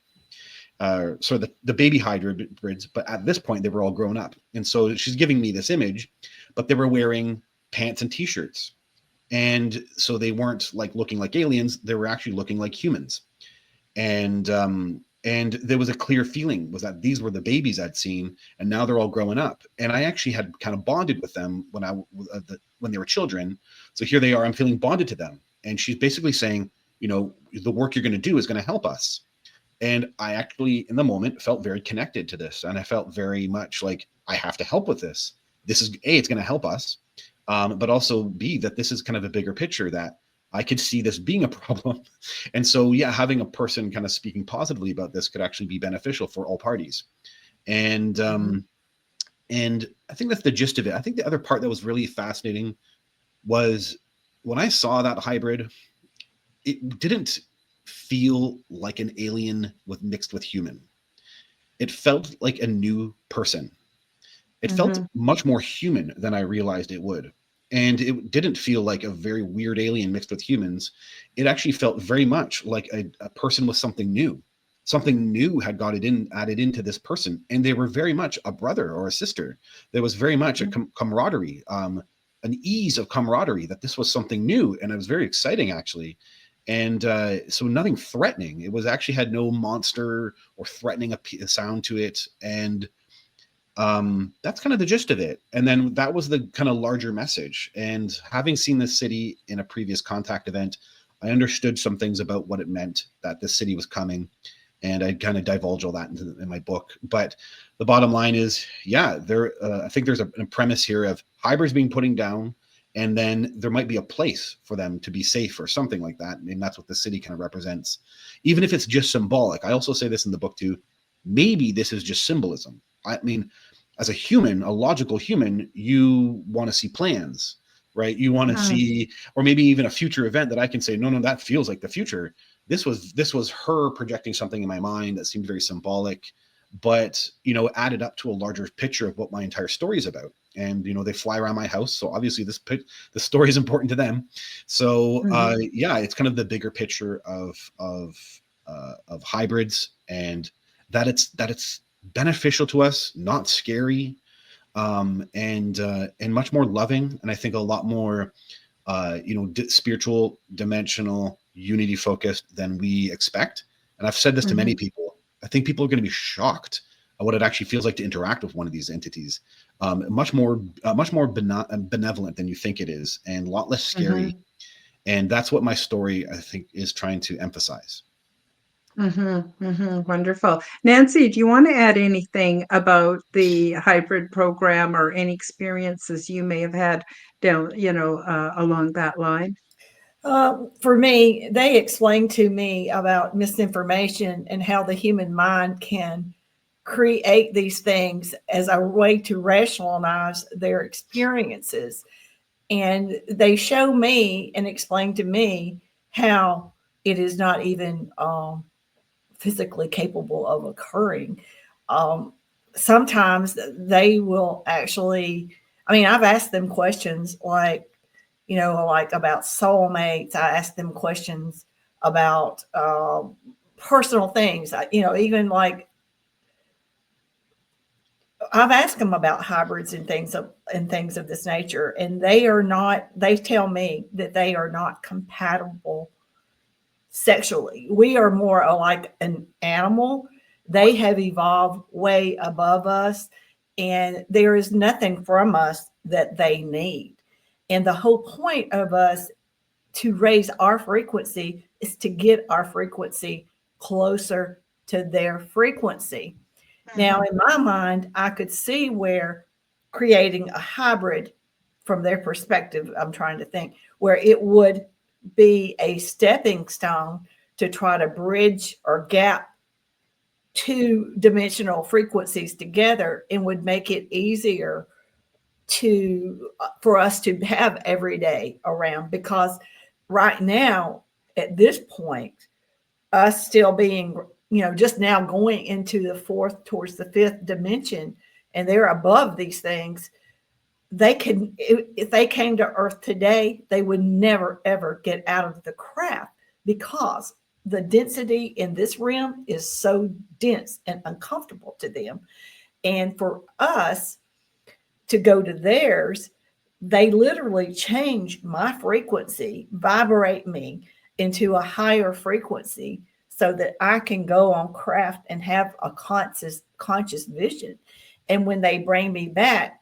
So the baby hybrids, but at this point they were all grown up. And so she's giving me this image, but they were wearing pants and t-shirts. And so they weren't like looking like aliens, they were actually looking like humans. And there was a clear feeling was that these were the babies I'd seen, and now they're all growing up. And I actually had kind of bonded with them when they were children. So here they are, I'm feeling bonded to them. And she's basically saying, the work you're going to do is going to help us. And I actually, in the moment, felt very connected to this. And I felt very much like I have to help with this. This is A, it's going to help us. But also B, that this is kind of a bigger picture that I could see this being a problem. And so, yeah, having a person kind of speaking positively about this could actually be beneficial for all parties. And and I think that's the gist of it. I think the other part that was really fascinating was when I saw that hybrid, it didn't feel like an alien mixed with human. It felt like a new person. It felt much more human than I realized it would. And it didn't feel like a very weird alien mixed with humans. It actually felt very much like a person with something new. Something new had added into this person. And they were very much a brother or a sister. There was very much a camaraderie, an ease of camaraderie, that this was something new. And it was very exciting, actually. And so nothing threatening. It was actually had no monster or threatening a sound to it. And that's kind of the gist of it. And then that was the kind of larger message. And having seen this city in a previous contact event, I understood some things about what it meant that this city was coming. And I kind of divulge all that in my book. But the bottom line is, yeah, I think there's a premise here of hybrids being putting down, and then there might be a place for them to be safe or something like that. And that's what the city kind of represents, even if it's just symbolic. I also say this in the book too. Maybe this is just symbolism. I mean, as a human, a logical human, you want to see plans, right? You want to see, or maybe even a future event that I can say, no, that feels like the future. This was her projecting something in my mind that seemed very symbolic, but added up to a larger picture of what my entire story is about. And they fly around my house, so obviously the story is important to them. So yeah, it's kind of the bigger picture of hybrids, and that it's beneficial to us, not scary, and much more loving, and I think a lot more spiritual, dimensional, unity focused than we expect. And I've said this to many people. I think people are going to be shocked at what it actually feels like to interact with one of these entities. Much more benevolent than you think it is, and a lot less scary. And that's what my story, I think, is trying to emphasize. Wonderful. Nancy, do you want to add anything about the hybrid program or any experiences you may have had down, along that line? For me, they explained to me about misinformation and how the human mind can create these things as a way to rationalize their experiences. And they show me and explain to me how it is not even physically capable of occurring. Sometimes they will actually, I've asked them questions like about soulmates. I asked them questions about personal things, even like I've asked them about hybrids and things of this nature, and they are not. They tell me that they are not compatible sexually. We are more like an animal. They have evolved way above us, and there is nothing from us that they need. And the whole point of us to raise our frequency is to get our frequency closer to their frequency. Now, in my mind, I could see where creating a hybrid from their perspective, I'm trying to think, where it would be a stepping stone to try to bridge or gap two dimensional frequencies together and would make it easier to for us to have every day around, because right now at this point, us still being, just now going into the fourth towards the fifth dimension, and they're above these things. They can, if they came to Earth today, they would never ever get out of the craft, because the density in this realm is so dense and uncomfortable to them. And for us to go to theirs, they literally change my frequency, vibrate me into a higher frequency so that I can go on craft and have a conscious vision. And when they bring me back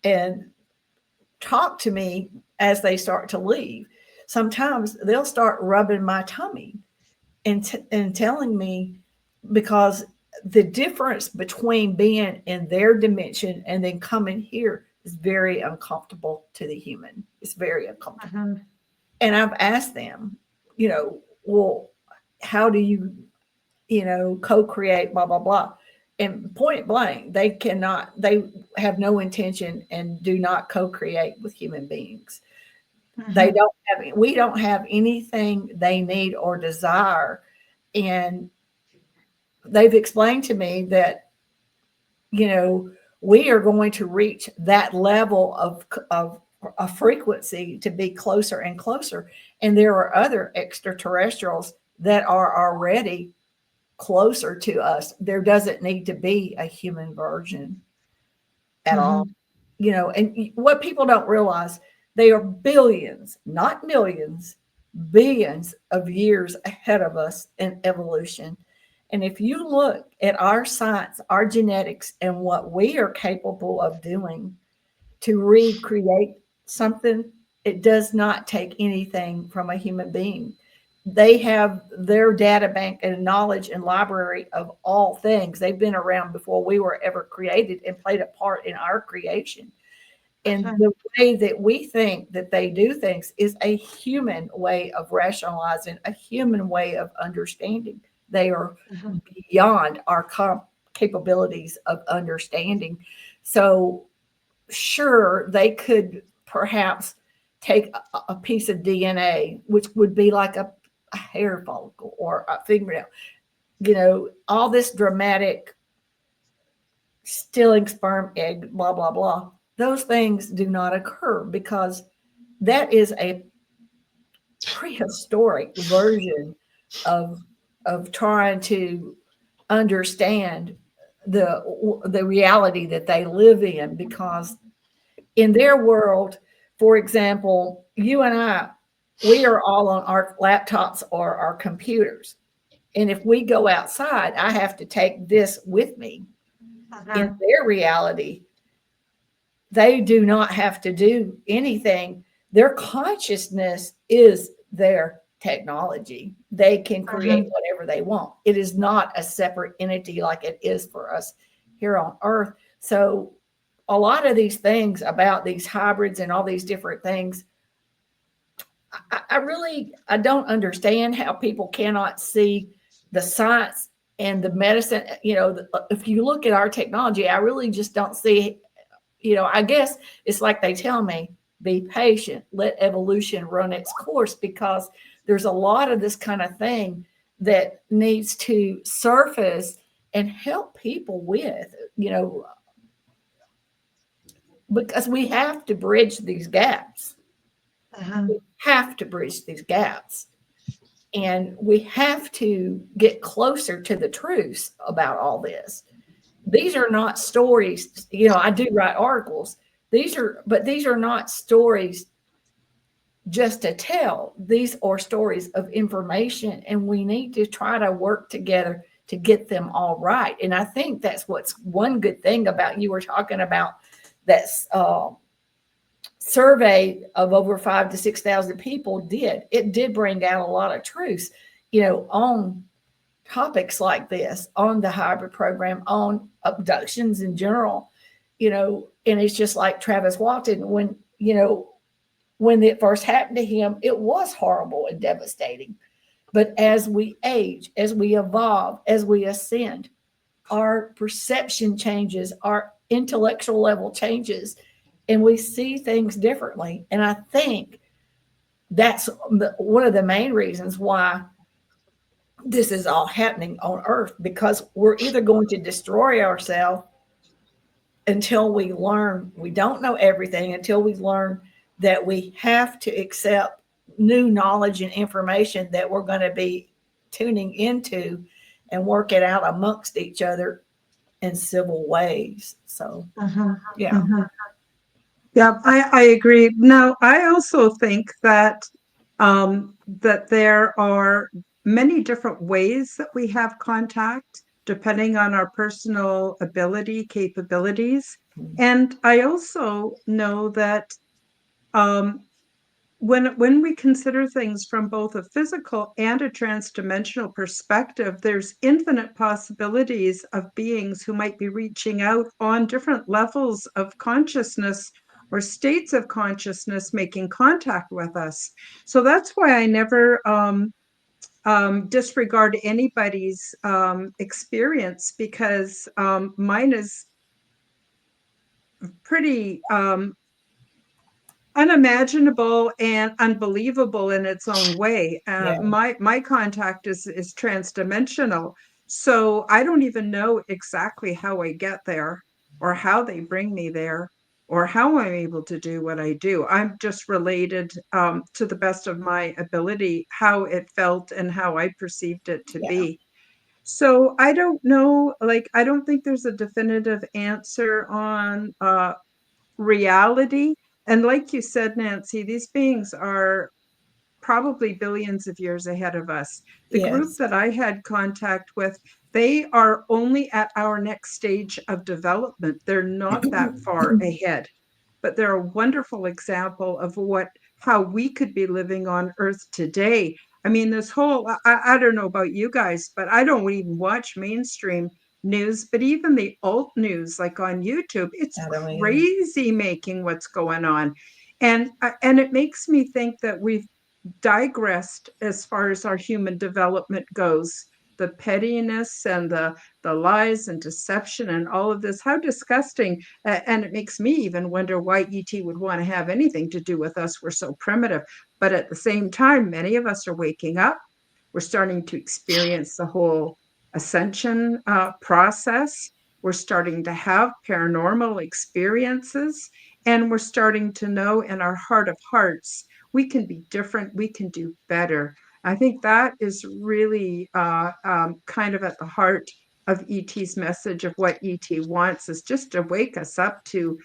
and talk to me as they start to leave, sometimes they'll start rubbing my tummy and telling me, because the difference between being in their dimension and then coming here is very uncomfortable to the human. It's very uncomfortable. And I've asked them, well, how do you, co-create, blah, blah, blah. And point blank, they have no intention and do not co-create with human beings. We don't have anything they need or desire. And they've explained to me that, we are going to reach that level of a frequency to be closer and closer. And there are other extraterrestrials that are already closer to us. There doesn't need to be a human version at all. And what people don't realize, they are billions, not millions, billions of years ahead of us in evolution. And if you look at our science, our genetics, and what we are capable of doing to recreate something, it does not take anything from a human being. They have their data bank and knowledge and library of all things. They've been around before we were ever created and played a part in our creation. And the way that we think that they do things is a human way of rationalizing, a human way of understanding. They are beyond our capabilities of understanding. So, sure, they could perhaps take a piece of DNA, which would be like a hair follicle or a fingernail, all this dramatic stealing sperm, egg, blah, blah, blah. Those things do not occur because that is a prehistoric version of trying to understand the reality that they live in. Because in their world, for example, you and I, we are all on our laptops or our computers. And if we go outside, I have to take this with me. In their reality, they do not have to do anything. Their consciousness is their technology. They can create whatever they want. It is not a separate entity like it is for us here on Earth. So a lot of these things about these hybrids and all these different things, I don't understand how people cannot see the science and the medicine. If you look at our technology, I really just don't see, I guess it's like they tell me, be patient, let evolution run its course, because there's a lot of this kind of thing that needs to surface and help people with, because we have to bridge these gaps. We have to bridge these gaps. And we have to get closer to the truth about all this. these are not stories. You know, I do write articles. But these are not stories just to tell. These are stories of information, and we need to try to work together to get them all right. And I think that's what's one good thing about, you were talking about that survey of over 5,000 to 6,000 people did. It did bring out a lot of truths, you know, on topics like this, on the hybrid program, on abductions in general, you know. And it's just like Travis Walton, when, you know, when it first happened to him, it was horrible and devastating. But as we age, as we evolve, as we ascend, our perception changes, our intellectual level changes, and we see things differently. And I think that's one of the main reasons why this is all happening on Earth, because we're either going to destroy ourselves until we learn we don't know everything, until we learn that we have to accept new knowledge and information that we're going to be tuning into and work it out amongst each other in civil ways. So, yeah. Yeah, I agree. Now, I also think that that there are many different ways that we have contact, depending on our personal ability, capabilities. And I also know that um, when we consider things from both a physical and a transdimensional perspective, there's infinite possibilities of beings who might be reaching out on different levels of consciousness or states of consciousness, making contact with us. So that's why I never disregard anybody's experience, because mine is pretty unimaginable and unbelievable in its own way. Yeah. My contact is transdimensional, so I don't even know exactly how I get there, or how they bring me there, or how I'm able to do what I do. I'm just related to the best of my ability, how it felt and how I perceived it to Yeah. be. So I don't know, like, I don't think there's a definitive answer on reality. And like you said, Nancy, these beings are probably billions of years ahead of us. The group Yes. that I had contact with, they are only at our next stage of development. They're not that far ahead, but they're a wonderful example of how we could be living on Earth today. I mean, this whole, I don't know about you guys, but I don't even watch mainstream news, but even the alt news, like on YouTube, it's I don't either. crazy making what's going on. And it makes me think that we've digressed as far as our human development goes. The pettiness and the lies and deception and all of this, how disgusting. And it makes me even wonder why ET would want to have anything to do with us. We're so primitive. But at the same time, many of us are waking up. We're starting to experience the whole ascension process. We're starting to have paranormal experiences. And we're starting to know in our heart of hearts, we can be different, we can do better. I think that is really kind of at the heart of ET's message, of what ET wants, is just to wake us up to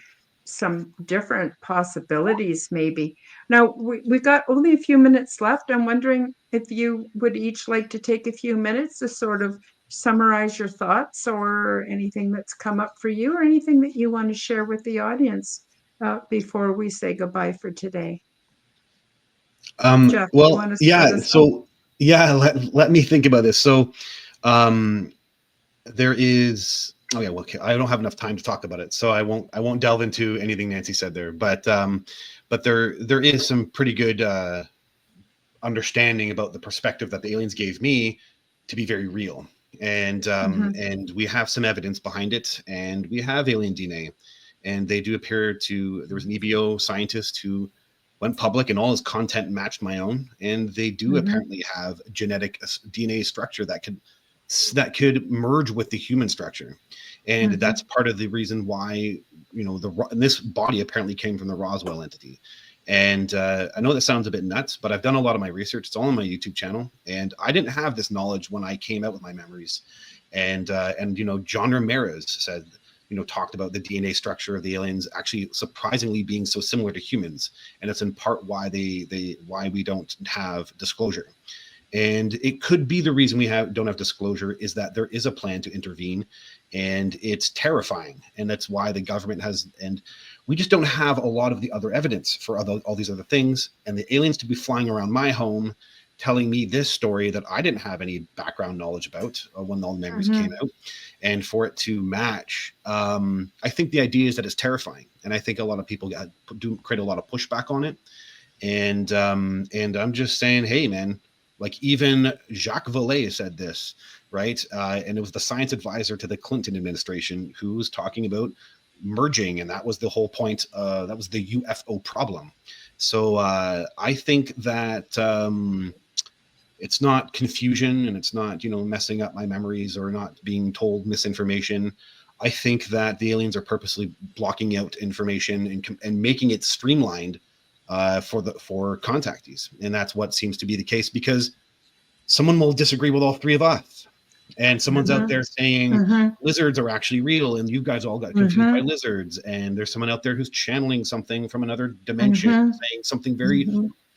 some different possibilities, maybe. Now, we've got only a few minutes left. I'm wondering if you would each like to take a few minutes to sort of summarize your thoughts, or anything that's come up for you, or anything that you want to share with the audience before we say goodbye for today. Jeff, you want Well, to start yeah. us off? So, yeah, let me think about this. So, there is. Oh yeah, well, okay, I don't have enough time to talk about it, so I won't delve into anything Nancy said there. But there is some pretty good understanding about the perspective that the aliens gave me to be very real, and and we have some evidence behind it, and we have alien DNA, and they do appear to. There was an EBO scientist who went public, and all his content matched my own, and they do apparently have genetic DNA structure that could merge with the human structure, and that's part of the reason why this body apparently came from the Roswell entity. And I know that sounds a bit nuts, but I've done a lot of my research. It's all on my YouTube channel, and I didn't have this knowledge when I came out with my memories. And John Ramirez said, talked about the DNA structure of the aliens actually surprisingly being so similar to humans, and it's in part why why we don't have disclosure. And it could be the reason we don't have disclosure is that there is a plan to intervene, and it's terrifying. And that's why the government has, and we just don't have a lot of the other evidence for all these other things. And the aliens to be flying around my home telling me this story that I didn't have any background knowledge about when all the memories came out, and for it to match, I think the idea is that it's terrifying. And I think a lot of people do create a lot of pushback on it. And I'm just saying, hey, man, like even Jacques Vallée said this, right? And it was the science advisor to the Clinton administration who was talking about merging, and that was the whole point. That was the UFO problem. So I think that it's not confusion, and it's not messing up my memories or not being told misinformation. I think that the aliens are purposely blocking out information and making it streamlined for contactees, and that's what seems to be the case, because someone will disagree with all three of us, and someone's out there saying lizards are actually real, and you guys all got confused by lizards, and there's someone out there who's channeling something from another dimension, saying something very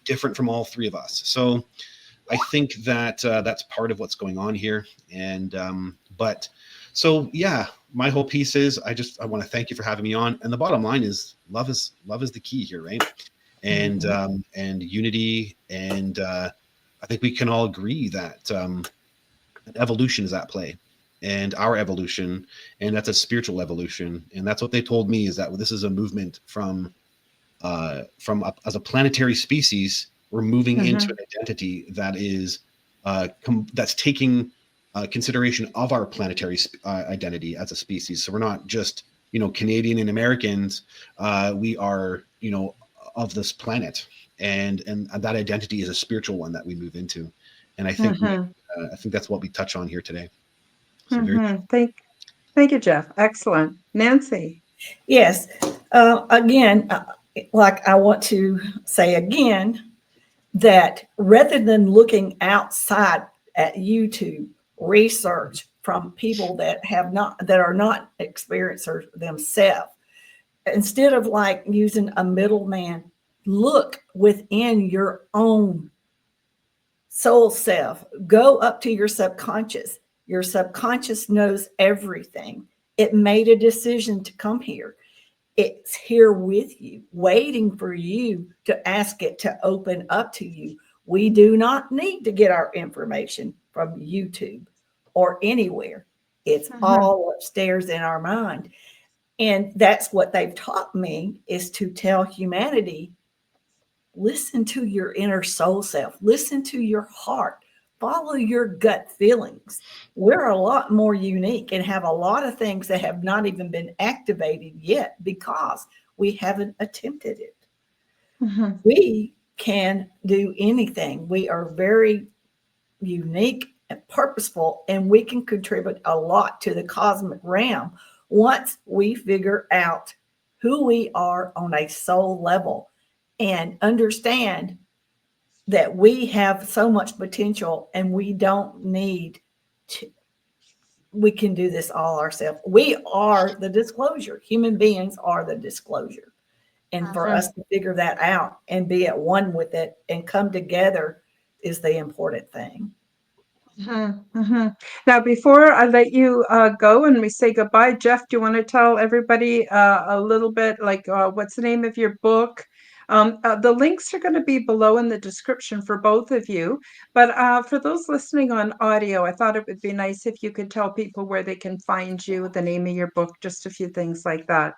different from all three of us. So I think that that's part of what's going on here. And but so yeah, my whole piece is I want to thank you for having me on. And the bottom line is love is the key here, right? And unity, and I think we can all agree that evolution is at play, and our evolution, and that's a spiritual evolution. And that's what they told me, is that this is a movement from as a planetary species, we're moving into an identity that is that's taking consideration of our planetary identity as a species. So we're not just Canadian and Americans. We are of this planet, and that identity is a spiritual one that we move into. And I think I think that's what we touch on here today. So Thank you, Jeff. Excellent. Nancy. Yes. Again, like I want to say again, that rather than looking outside at YouTube, research from people that are not experiencers themselves, instead of like using a middleman, look within your own soul self. Go up to your subconscious. Your subconscious knows everything. It made a decision to come here. It's here with you, waiting for you to ask it to open up to you. We do not need to get our information from YouTube or anywhere. It's all upstairs in our mind. And that's what they've taught me, is to tell humanity, listen to your inner soul self, listen to your heart, follow your gut feelings. We're a lot more unique and have a lot of things that have not even been activated yet because we haven't attempted it. We can do anything. We are very unique and purposeful, and we can contribute a lot to the cosmic realm once we figure out who we are on a soul level and understand that we have so much potential, and we don't need to, we can do this all ourselves. We are the disclosure. Human beings are the disclosure. And for us to figure that out and be at one with it and come together is the important thing. Now, before I let you go and we say goodbye, Jeff, do you want to tell everybody a little bit, like what's the name of your book? The links are going to be below in the description for both of you. But for those listening on audio, I thought it would be nice if you could tell people where they can find you, the name of your book, just a few things like that.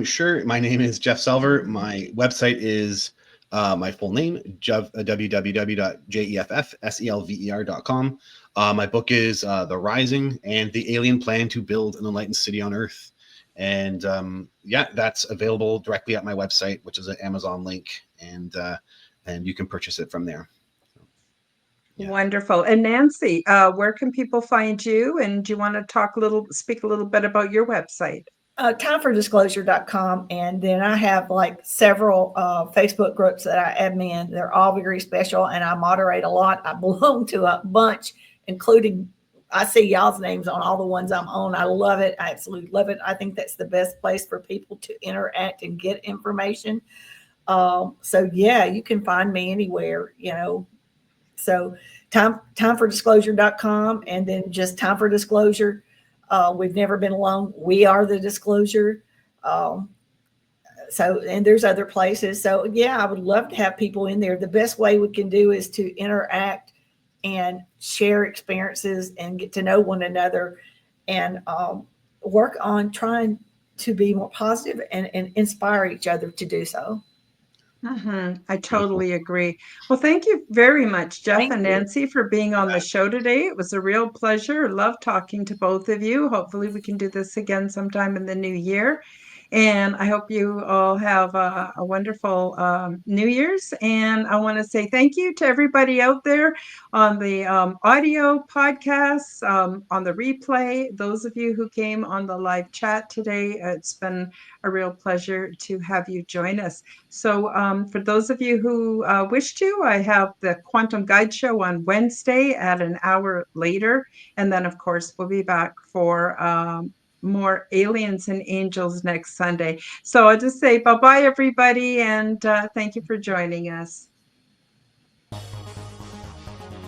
Sure. My name is Jeff Selver. My website is my full name, www.jeffselver.com. My book is The Rising and the Alien Plan to Build an Enlightened City on Earth. And yeah, that's available directly at my website, which is an Amazon link, and you can purchase it from there. Yeah. Wonderful. And Nancy, where can people find you? And do you want to speak a little bit about your website? Timefordisclosure.com. And then I have like several Facebook groups that I admin. They're all very special, and I moderate a lot. I belong to a bunch, including I see y'all's names on all the ones I'm on. I love it. I absolutely love it. I think that's the best place for people to interact and get information. So yeah, you can find me anywhere, So timefordisclosure.com, and then just time for disclosure. We've never been alone. We are the disclosure. And there's other places. So yeah, I would love to have people in there. The best way we can do is to interact and share experiences and get to know one another, and work on trying to be more positive and inspire each other to do so. I totally agree. Well, thank you very much, Jeff Thank and you. Nancy, for being on the show today. It was a real pleasure. Love talking to both of you. Hopefully, we can do this again sometime in the new year. And I hope you all have a wonderful New Year's. And I want to say thank you to everybody out there on the audio podcasts, on the replay. Those of you who came on the live chat today, it's been a real pleasure to have you join us. So for those of you who wish to, I have the Quantum Guide Show on Wednesday at an hour later. And then, of course, we'll be back for more aliens and angels next Sunday. So I'll just say bye-bye, everybody, and thank you for joining us.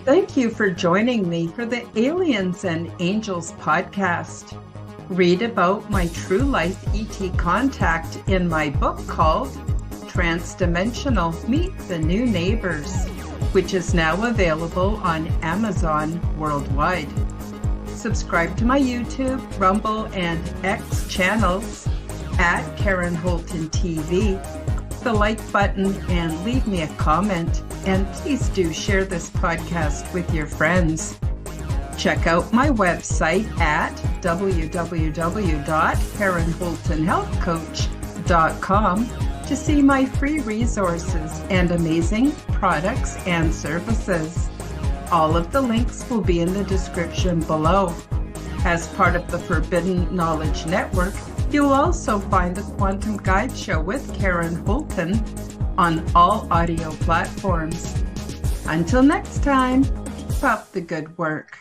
Thank you for joining me for the Aliens and Angels podcast. Read about my true life ET contact in my book called Transdimensional Meet the New Neighbors, which is now available on Amazon worldwide. Subscribe to my YouTube, Rumble, and X channels at Karen Holton TV. The like button and leave me a comment. And please do share this podcast with your friends. Check out my website at www.karenholtonhealthcoach.com to see my free resources and amazing products and services. All of the links will be in the description below. As part of the Forbidden Knowledge Network, you'll also find the Quantum Guide Show with Karen Holton on all audio platforms. Until next time, keep up the good work.